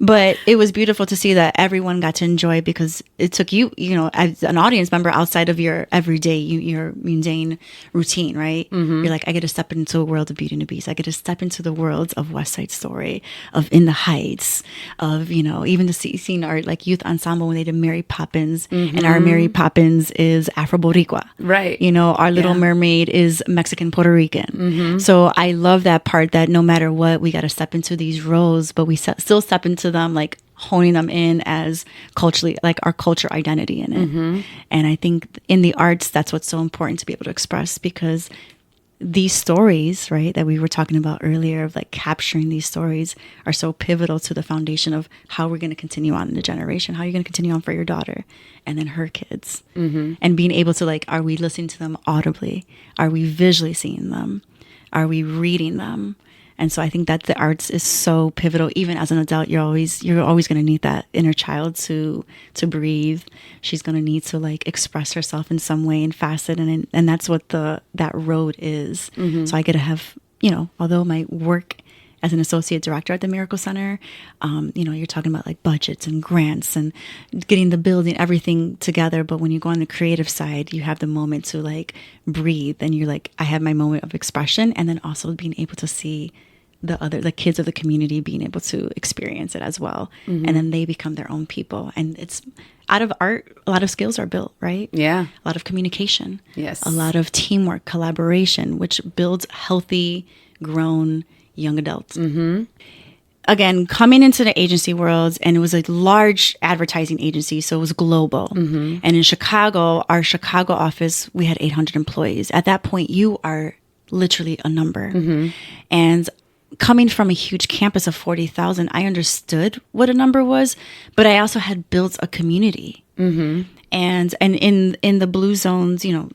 But it was beautiful to see that everyone got to enjoy, because it took you, as an audience member, outside of your everyday, your mundane routine, right? You're like, I get to step into a world of Beauty and the Beast. I get to step into the worlds of West Side Story, of In the Heights, of, even the scene our like youth ensemble when they did Mary Poppins, and our Mary Poppins is Afro Boricua. Right. Our Little Mermaid is Mexican Puerto Rican. So I love that part, that no matter what, we got to step into these roles, but we still step into them, like honing them in as culturally, like our culture identity in it. And I think in the arts, that's what's so important to be able to express, because these stories, right, that we were talking about earlier, of like capturing these stories, are so pivotal to the foundation of how we're going to continue on in the generation, how you're going to continue on for your daughter and then her kids. And being able to like, are we listening to them audibly? Are we visually seeing them? Are we reading them? And so I think that the arts is so pivotal. Even as an adult, you're always going to need that inner child to breathe. She's going to need to like express herself in some way and facet, and that's what that road is. So I get to have, although my work as an associate director at the Miracle Center, you're talking about like budgets and grants and getting the building, everything together. But when you go on the creative side, you have the moment to like breathe, and you're like, I have my moment of expression, and then also being able to see the kids of the community being able to experience it as well. And then they become their own people. And it's out of art, a lot of skills are built, right? Yeah. A lot of communication. Yes. A lot of teamwork, collaboration, which builds healthy, grown young adults. Again, coming into the agency world, and it was a large advertising agency, so it was global. And in Chicago, our Chicago office, we had 800 employees. At that point, you are literally a number. And coming from a huge campus of 40,000, I understood what a number was, but I also had built a community. And in the blue zones, you know,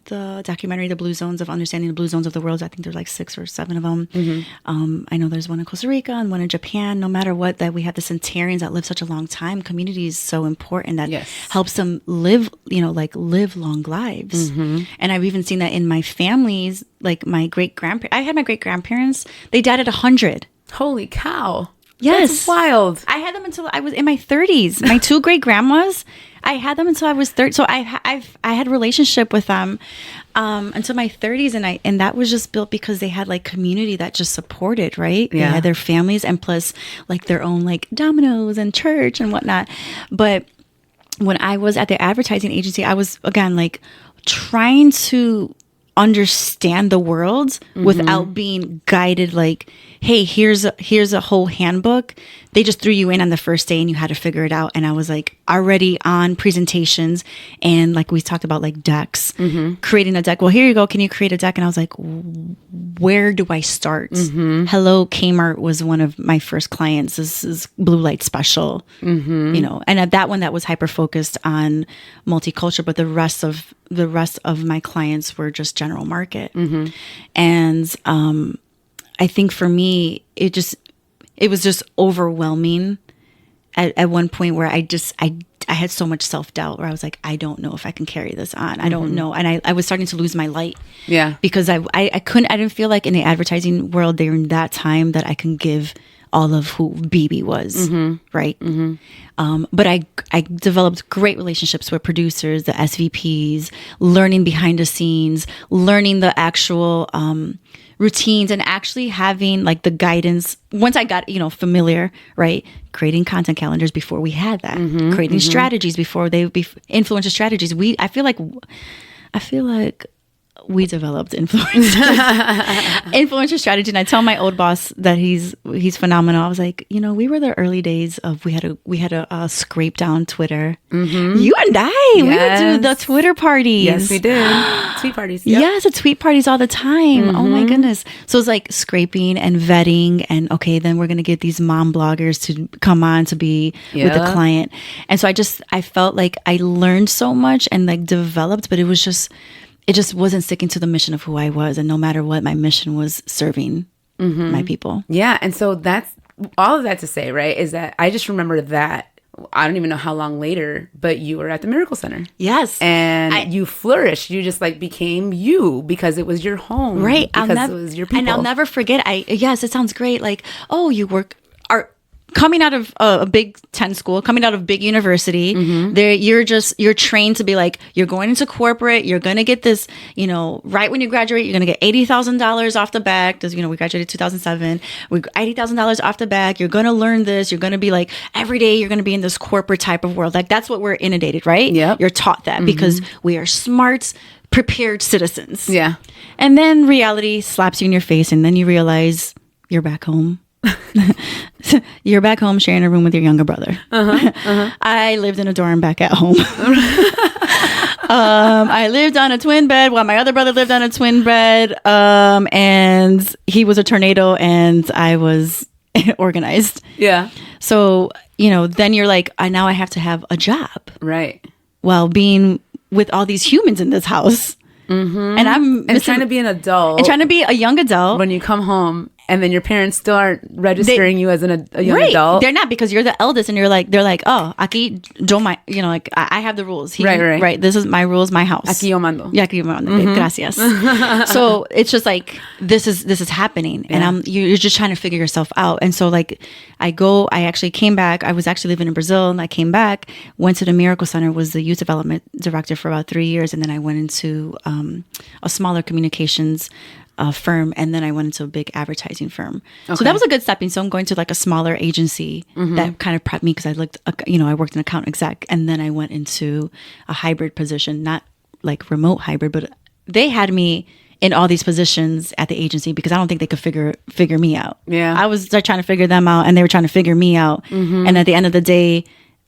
the documentary, The Blue Zones of Understanding the Blue Zones of the World, I think there's like 6 or 7 of them. I know there's one in Costa Rica and one in Japan. No matter what, that we have the centenarians that live such a long time. Community is so important that helps them live, you know, like live long lives. And I've even seen that in my families, like my great-grandparents. I had my great-grandparents, they died at 100. Holy cow. Yes. That's wild. I had them until I was in my 30s. My 2 great grandmas, I had them until I was 30. So I had a relationship with them until my 30s, and that was just built because they had like community that just supported, right? They had their families and plus like their own like dominoes and church and whatnot. But when I was at the advertising agency, I was again like trying to understand the world without being guided like, hey, here's a whole handbook. They just threw you in on the first day and you had to figure it out. And I was like already on presentations and like we talked about like decks, creating a deck. Well, here you go. Can you create a deck? And I was like, where do I start? Hello Kmart was one of my first clients. This is Blue Light Special, you know, and at that one that was hyper focused on multicultural, but the rest of my clients were just general market. And I think for me, it was just overwhelming at one point where I had so much self-doubt where I was like, I don't know if I can carry this on. I don't know. And I was starting to lose my light. Yeah. Because I didn't feel like in the advertising world during that time that I can give all of who BB was. Right. But I developed great relationships with producers, the SVPs, learning behind the scenes, learning the actual, routines and actually having like the guidance once I got, you know, familiar, right? Creating content calendars before we had that, creating strategies before they be influencer strategies. I feel like we developed influencer strategy. And I tell my old boss that he's phenomenal. I was like, you know, we were the early days of we had a scrape down Twitter. You and I, we would do the Twitter parties. Yes, we did. Tweet parties. Yes, the tweet parties all the time. Oh my goodness. So it's like scraping and vetting and okay, then we're going to get these mom bloggers to come on to be with the client. And so I felt like I learned so much and like developed, but it just wasn't sticking to the mission of who I was. And no matter what, my mission was serving my people. Yeah. And so that's all of that to say, right, is that I just remember that I don't even know how long later, but you were at the Miracle Center. Yes. And you flourished. You just like became you because it was your home. Right. Because it was your people. And I'll never forget. Yes, it sounds great. Like, oh, you work coming out of a Big 10 school, coming out of big university, you're trained to be like, you're going into corporate, you're going to get this, you know, right when you graduate, you're going to get $80,000 off the back. You know, we graduated 2007, $80,000 off the back. You're going to learn this. You're going to be like, every day you're going to be in this corporate type of world. Like that's what we're inundated, right? Yeah. You're taught that because we are smart, prepared citizens. Yeah. And then reality slaps you in your face and then you realize you're back home. You're back home sharing a room with your younger brother. I lived in a dorm back at home. I lived on a twin bed while my other brother lived on a twin bed. And he was a tornado and I was organized. Yeah. So, you know, then you're like, now I have to have a job. Right. While being with all these humans in this house. And I'm trying to be an adult. And trying to be a young adult. When you come home. And then your parents still aren't registering you as a young adult. They're not because you're the eldest, and they're like, oh, aquí yo my, you know, like I have the rules. Right. This is my rules, my house. Aquí yo mando. Yeah, aquí yo mando. Gracias. So it's just like this is happening, and you're just trying to figure yourself out. And so like I actually came back. I was actually living in Brazil, and I came back, went to the Miracle Center, was the youth development director for about 3 years, and then I went into a smaller communications firm, and then I went into a big advertising firm. Okay. So that was a good stepping stone, going to like a smaller agency that kind of prepped me because I worked in account exec, and then I went into a hybrid position, not like remote hybrid, but they had me in all these positions at the agency because I don't think they could figure me out. Yeah, I was like, trying to figure them out, and they were trying to figure me out. And at the end of the day,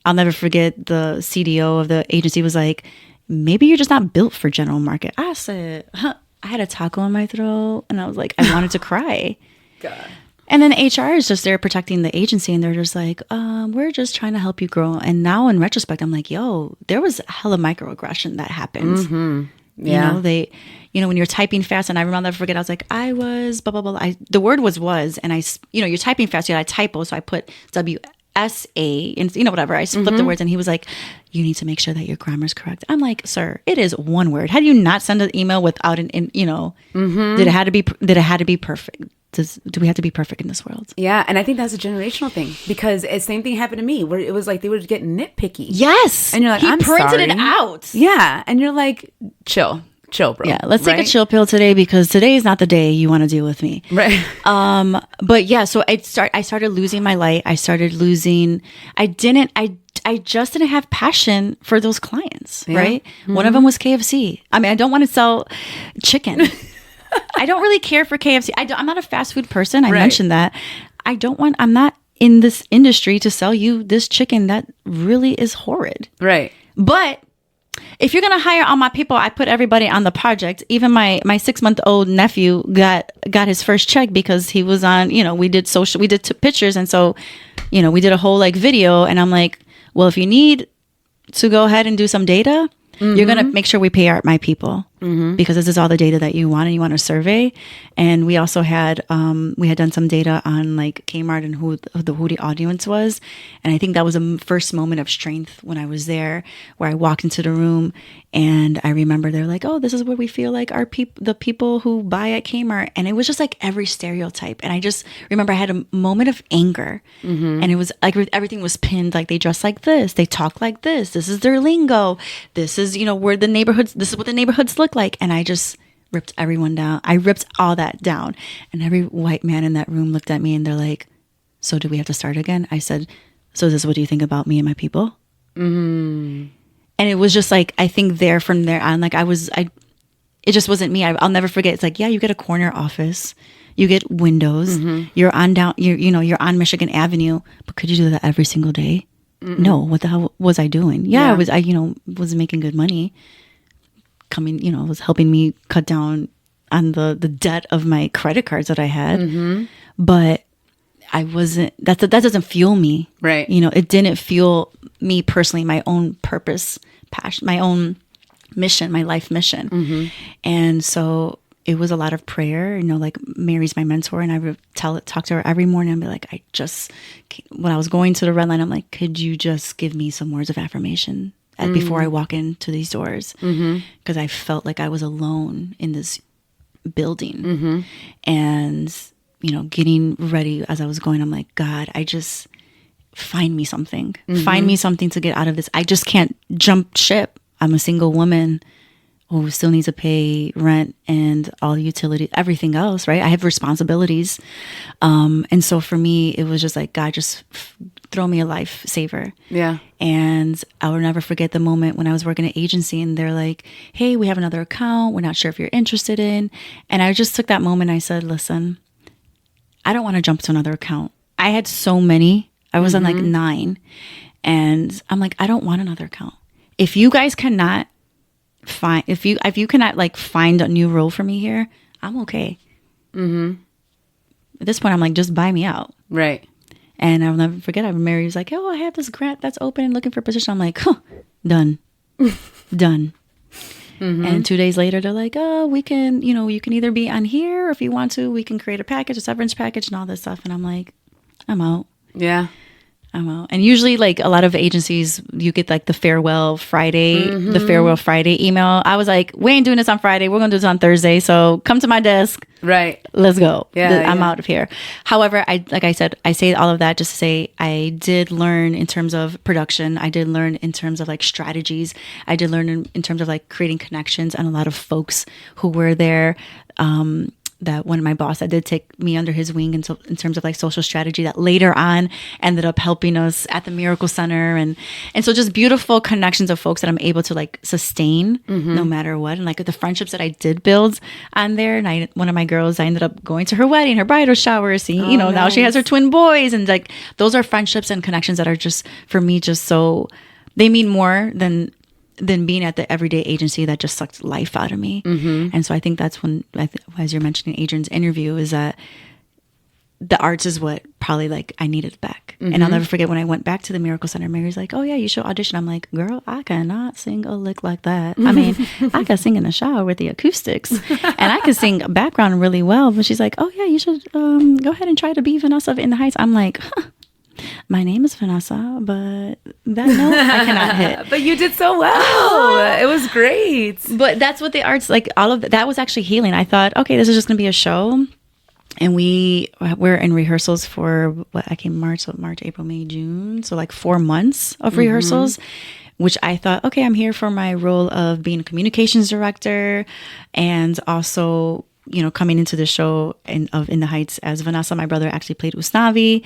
I'll never forget the CDO of the agency was like, maybe you're just not built for general market. I said, I had a taco in my throat and I was like, I wanted to cry. God. And then HR is just there protecting the agency, and they're just like, we're just trying to help you grow. And now in retrospect, I'm like, yo, there was hella microaggression that happened. Mm-hmm. Yeah. When you're typing fast, and I remember, I'll never forget, I was like, I was, blah, blah, blah. The word was, and you're typing fast, you had a typo. So I put WSA and, whatever. I flipped the words, and he was like, you need to make sure that your grammar is correct. I'm like, sir, it is one word. How do you not send an email without did it have to be perfect? Do we have to be perfect in this world? Yeah, and I think that's a generational thing, because the same thing happened to me, where it was like they would get nitpicky. Yes. And you're like, he I'm printed sorry. it out. Yeah, and you're like, chill, bro. Yeah, let's take a chill pill today, because today is not the day you want to deal with me. Right. But yeah, so I started losing my light. I just didn't have passion for those clients, right? Mm-hmm. One of them was KFC. I mean, I don't want to sell chicken. I don't really care for KFC. I'm not a fast food person. I mentioned that. I'm not in this industry to sell you this chicken that really is horrid. Right. But if you're going to hire all my people, I put everybody on the project. Even my 6-month-old nephew got his first check because he was on, we did pictures. And so, we did a whole video, and I'm like, well, if you need to go ahead and do some data, you're going to make sure we pay my people, because this is all the data that you want, and you want a survey. And we also had, done some data on Kmart and who the audience was. And I think that was a first moment of strength when I was there, where I walked into the room, and I remember they're like, oh, this is what we feel like the people who buy at Kmart. And it was just every stereotype. And I just remember I had a moment of anger, and it was like everything was pinned. Like, they dress like this, they talk like this is their lingo, this is, where the neighborhoods, this is what the neighborhoods look like. And I just ripped everyone down. I ripped all that down. And every white man in that room looked at me, and they're like, so do we have to start again? I said, so this is what you think about me and my people? Mm-hmm. And it was just I think from there on, it just wasn't me. I'll never forget. It's yeah, you get a corner office, you get windows, you're on Michigan Avenue, but could you do that every single day? No. What the hell was I doing? Yeah. I was making good money. Was helping me cut down on the debt of my credit cards that I had. But I wasn't, that doesn't fuel me. Right. It didn't fuel me personally, my own purpose, passion, my own mission, my life mission. And so it was a lot of prayer. Mary's my mentor, and I would talk to her every morning and be like, when I was going to the red line, I'm like, could you just give me some words of affirmation before I walk into these doors? Because I felt like I was alone in this building. And, getting ready as I was going, I'm like, God, find me something. Find me something to get out of this. I just can't jump ship. I'm a single woman who still needs to pay rent and all the utilities, everything else, right? I have responsibilities. And so for me, it was just God, just throw me a lifesaver. Yeah. And I will never forget the moment when I was working at an agency, and they're like, hey, we have another account. We're not sure if you're interested in. And I just took that moment. I said, listen, I don't want to jump to another account. I had so many. I was on 9. And I'm like, I don't want another account. If you guys cannot find, if you cannot find a new role for me here, I'm okay. At this point, I'm like, just buy me out. Right. And I'll never forget, Mary was like, oh, I have this grant that's open and looking for a position. I'm like, done. Done. And 2 days later, they're like, oh, we can, you can either be on here, or if you want to, we can create a severance package and all this stuff. And I'm like, I'm out. Yeah. I'm out. And usually, a lot of agencies, you get the farewell Friday, email. I was like, we ain't doing this on Friday. We're going to do this on Thursday. So come to my desk. Right. Let's go. Yeah, I'm out of here. However, I say all of that just to say I did learn in terms of production. I did learn in terms of strategies. I did learn in terms of creating connections, and a lot of folks who were there. That one of my boss that did take me under his wing in terms of social strategy, that later on ended up helping us at the Miracle Center. And so just beautiful connections of folks that I'm able to sustain no matter what. And the friendships that I did build on there. And one of my girls, I ended up going to her wedding, her bridal shower, seeing, nice. Now she has her twin boys. And those are friendships and connections that are just, for me, just so, they mean more than being at the everyday agency that just sucked life out of me. And so I think that's when, as you're mentioning Adrian's interview, is that the arts is what probably like I needed back. And I'll never forget when I went back to the Miracle Center, Mary's like, oh yeah, you should audition. I'm like, girl, I cannot sing a lick like that. I mean, I can sing in the shower with the acoustics and I can sing background really well. But she's like, oh yeah, you should go ahead and try to be Vanessa of In the Heights. I'm like, my name is Vanessa, but that note I cannot hit. But you did so well. It was great. But that's what the arts, like all of that was actually healing. I thought, okay, this is just going to be a show. And we're in rehearsals for what I came March, April, May, June. So like 4 months of rehearsals, which I thought, okay, I'm here for my role of being a communications director and also, you know, coming into the show In the Heights as Vanessa. My brother actually played Usnavi.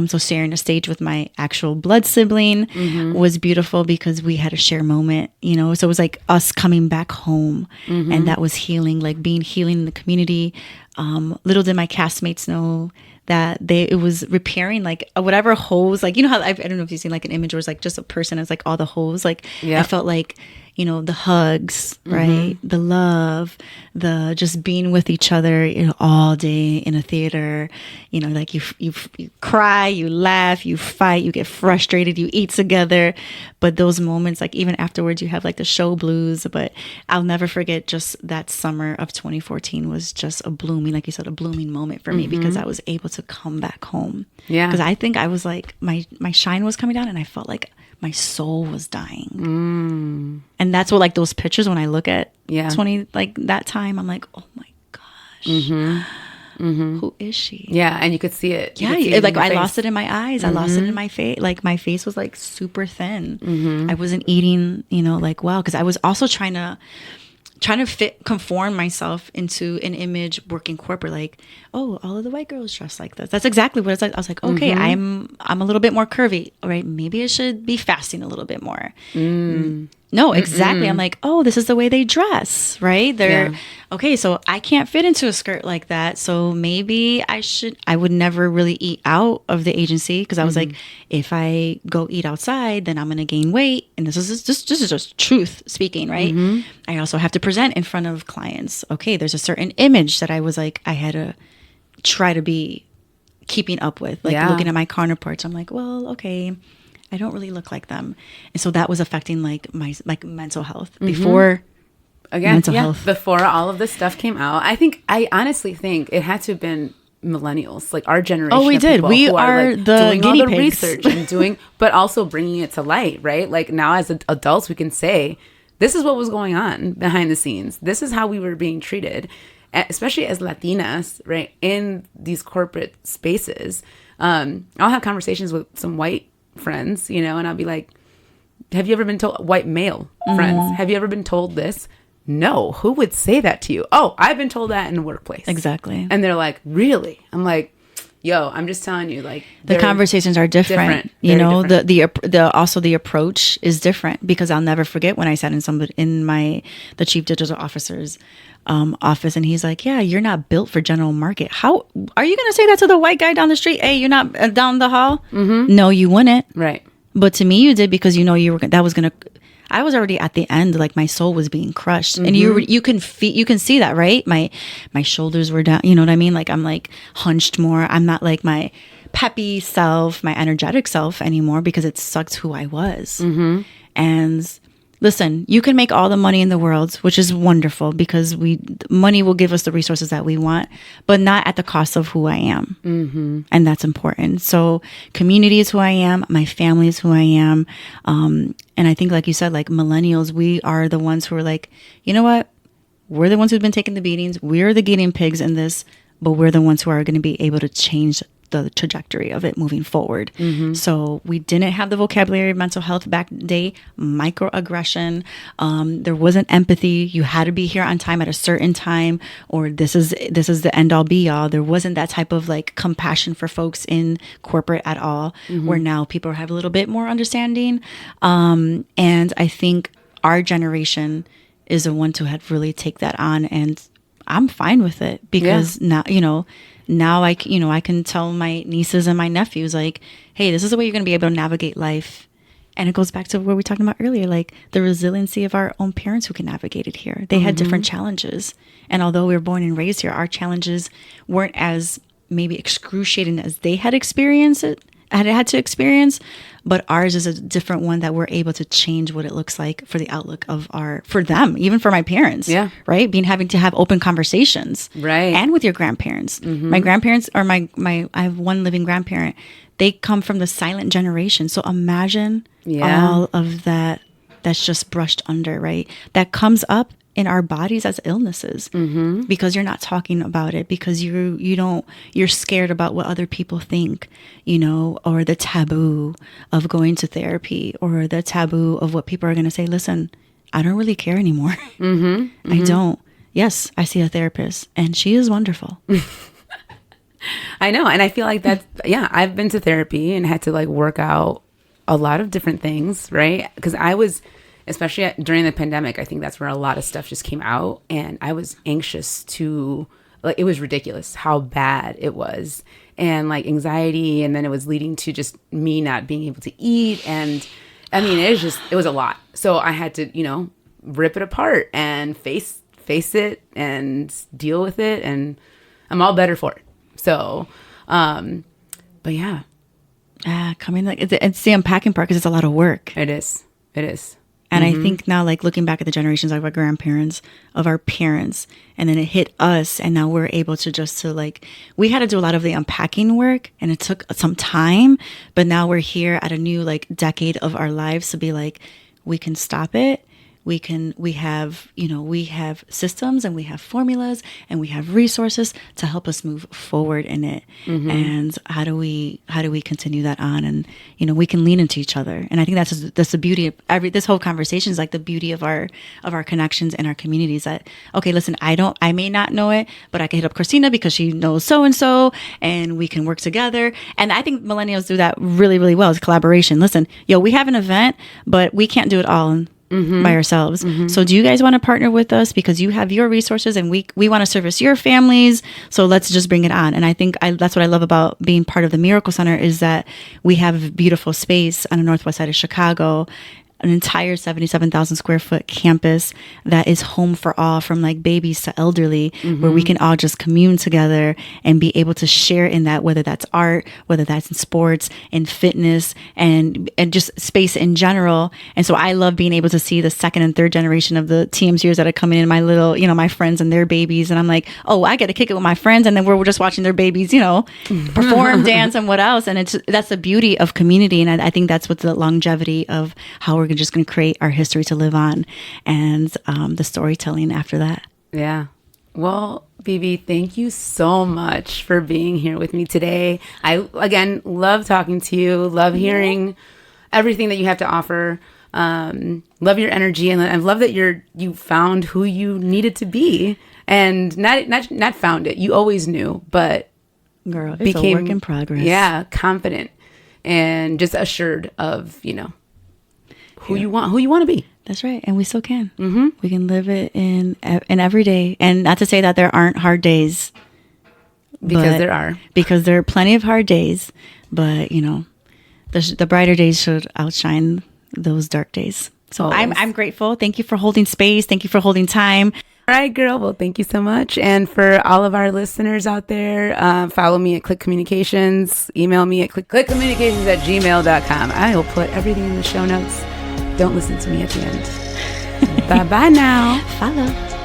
So sharing a stage with my actual blood sibling was beautiful because we had a share moment, you know. So it was like us coming back home and that was healing, like being healing in the community. Little did my castmates know that it was repairing like whatever holes, like, you know how, I don't know if you've seen like an image where it's like just a person as like all the holes, like I felt like, you know, the hugs, right? The love, the just being with each other, you know, all day in a theater, you know, like you cry, you laugh, you fight, you get frustrated, you eat together. But those moments, like even afterwards, you have like the show blues. But I'll never forget just that summer of 2014 was just a blooming, like you said, a blooming moment for me because I was able to come back home. Yeah. Because I think I was like, my shine was coming down and I felt like my soul was dying. And that's what like those pictures, when I look at 20, like that time, I'm like, oh my gosh, who is she? Yeah. And you could see it. Yeah. Like I lost it in my eyes. I lost it in my face. Like my face was like super thin. I wasn't eating, you know, like, wow. Cause I was also trying to conform myself into an image working corporate, like, oh, all of the white girls dress like this. That's exactly what it's like. I was like, okay, I'm a little bit more curvy. All right, maybe I should be fasting a little bit more. No, exactly. I'm like, oh, this is the way they dress, right? They're okay. So I can't fit into a skirt like that. So maybe I would never really eat out of the agency because I was like, if I go eat outside, then I'm going to gain weight. And this is just truth speaking, right? I also have to present in front of clients. Okay, there's a certain image that I was like, I had to try to be keeping up with, like looking at my counterparts. I'm like, well, okay, I don't really look like them. And so that was affecting like my mental health before mental health. Before all of this stuff came out. I honestly think it had to have been millennials, like our generation. Oh, we did. We are like the doing guinea all the pigs. research and doing, but also bringing it to light, right? Like now as adults, we can say, this is what was going on behind the scenes. This is how we were being treated, especially as Latinas, right? In these corporate spaces. I'll have conversations with some white friends, you know, and I'll be like, have you ever been told, white male friends, have you ever been told this? No. Who would say that to you? Oh, I've been told that in the workplace. Exactly. And they're like, really? I'm like, yo, I'm just telling you, like, the conversations are different. You know, the also the approach is different because I'll never forget when I sat in the chief digital officer's office and he's like, yeah, you're not built for general market. How are you going to say that to the white guy down the street? Hey, you're not down the hall. No, you wouldn't. Right. But to me, you did because you know that was going to. I was already at the end, like my soul was being crushed, and you can see that, right? My shoulders were down. You know what I mean? Like I'm like hunched more. I'm not like my peppy self, my energetic self anymore because it sucked who I was. And listen, you can make all the money in the world, which is wonderful because money will give us the resources that we want, but not at the cost of who I am. And that's important. So community is who I am. My family is who I am. And I think, like you said, like millennials, we are the ones who are like, you know what? We're the ones who've been taking the beatings. We're the guinea pigs in this, but we're the ones who are going to be able to change the trajectory of it moving forward. So we didn't have the vocabulary of mental health back in the day, microaggression. There wasn't empathy. You had to be here on time at a certain time, or this is the end all be all. There wasn't that type of like compassion for folks in corporate at all, where now people have a little bit more understanding. And I think our generation is the one to have really take that on, and I'm fine with it because now, you know, now I can tell my nieces and my nephews, like, hey, this is the way you're going to be able to navigate life. And it goes back to what we were talking about earlier, like the resiliency of our own parents who can navigate it here. They had different challenges. And although we were born and raised here, our challenges weren't as maybe excruciating as they had had to experience, but ours is a different one that we're able to change what it looks like for the outlook of for them, even for my parents. Yeah. Right. Having to have open conversations. Right. And with your grandparents. My grandparents or I have one living grandparent. They come from the silent generation. So imagine all of that that's just brushed under, right? That comes up in our bodies as illnesses because you're not talking about it, because you're scared about what other people think, or the taboo of going to therapy, or the taboo of what people are going to say. Listen, I don't really care anymore. I don't. Yes, I see a therapist and she is wonderful. I know. And I feel like I've been to therapy and had to like work out a lot of different things, right? Because I was, especially during the pandemic, I think that's where a lot of stuff just came out. And I was anxious it was ridiculous how bad it was. And like anxiety. And then it was leading to just me not being able to eat. And I mean, it was a lot. So I had to, rip it apart and face it and deal with it. And I'm all better for it. So, but yeah. It's the unpacking part because it's a lot of work. It is. And I think now, like looking back at the generations of our grandparents, of our parents, and then it hit us, and now we're able to we had to do a lot of the unpacking work, and it took some time, but now we're here at a new like decade of our lives to be like, we can stop it. We have systems and we have formulas and we have resources to help us move forward in it. And how do we continue that on? And, we can lean into each other. And I think that's the beauty of this whole conversation is like the beauty of our connections and our communities that, okay, listen, I may not know it, but I can hit up Christina because she knows so-and-so and we can work together. And I think millennials do that really, really well. It's collaboration. Listen, we have an event, but we can't do it all by ourselves. So do you guys want to partner with us because you have your resources and we want to service your families? So let's just bring it on. And I think that's what I love about being part of the Miracle Center is that we have a beautiful space on the northwest side of Chicago, an entire 77,000 square foot campus that is home for all, from like babies to elderly, where we can all just commune together and be able to share in that, whether that's art, whether that's in sports and fitness and just space in general. And so I love being able to see the second and third generation of the TMCers that are coming in, my little, my friends and their babies. And I'm like, oh, I get to kick it with my friends. And then we're just watching their babies, perform, dance and what else. And that's the beauty of community. And I think that's what the longevity of how we're just going to create our history to live on, and the storytelling after that. Yeah. Well, Bibi, thank you so much for being here with me today. I, again, love talking to you, love hearing everything that you have to offer. Love your energy, and I love that you found who you needed to be, and not found it. You always knew, but girl, it's became a work in progress. Yeah, confident and just assured of who you want to be. That's right, and we still can. We can live it in every day, and not to say that there aren't hard days, because there are. Because there are plenty of hard days, but the brighter days should outshine those dark days. So I'm grateful. Thank you for holding space. Thank you for holding time. All right, girl. Well, thank you so much. And for all of our listeners out there, follow me at Click Communications. Email me at clickcommunications@gmail.com. I will put everything in the show notes. Don't listen to me at the end. Bye-bye now. Follow.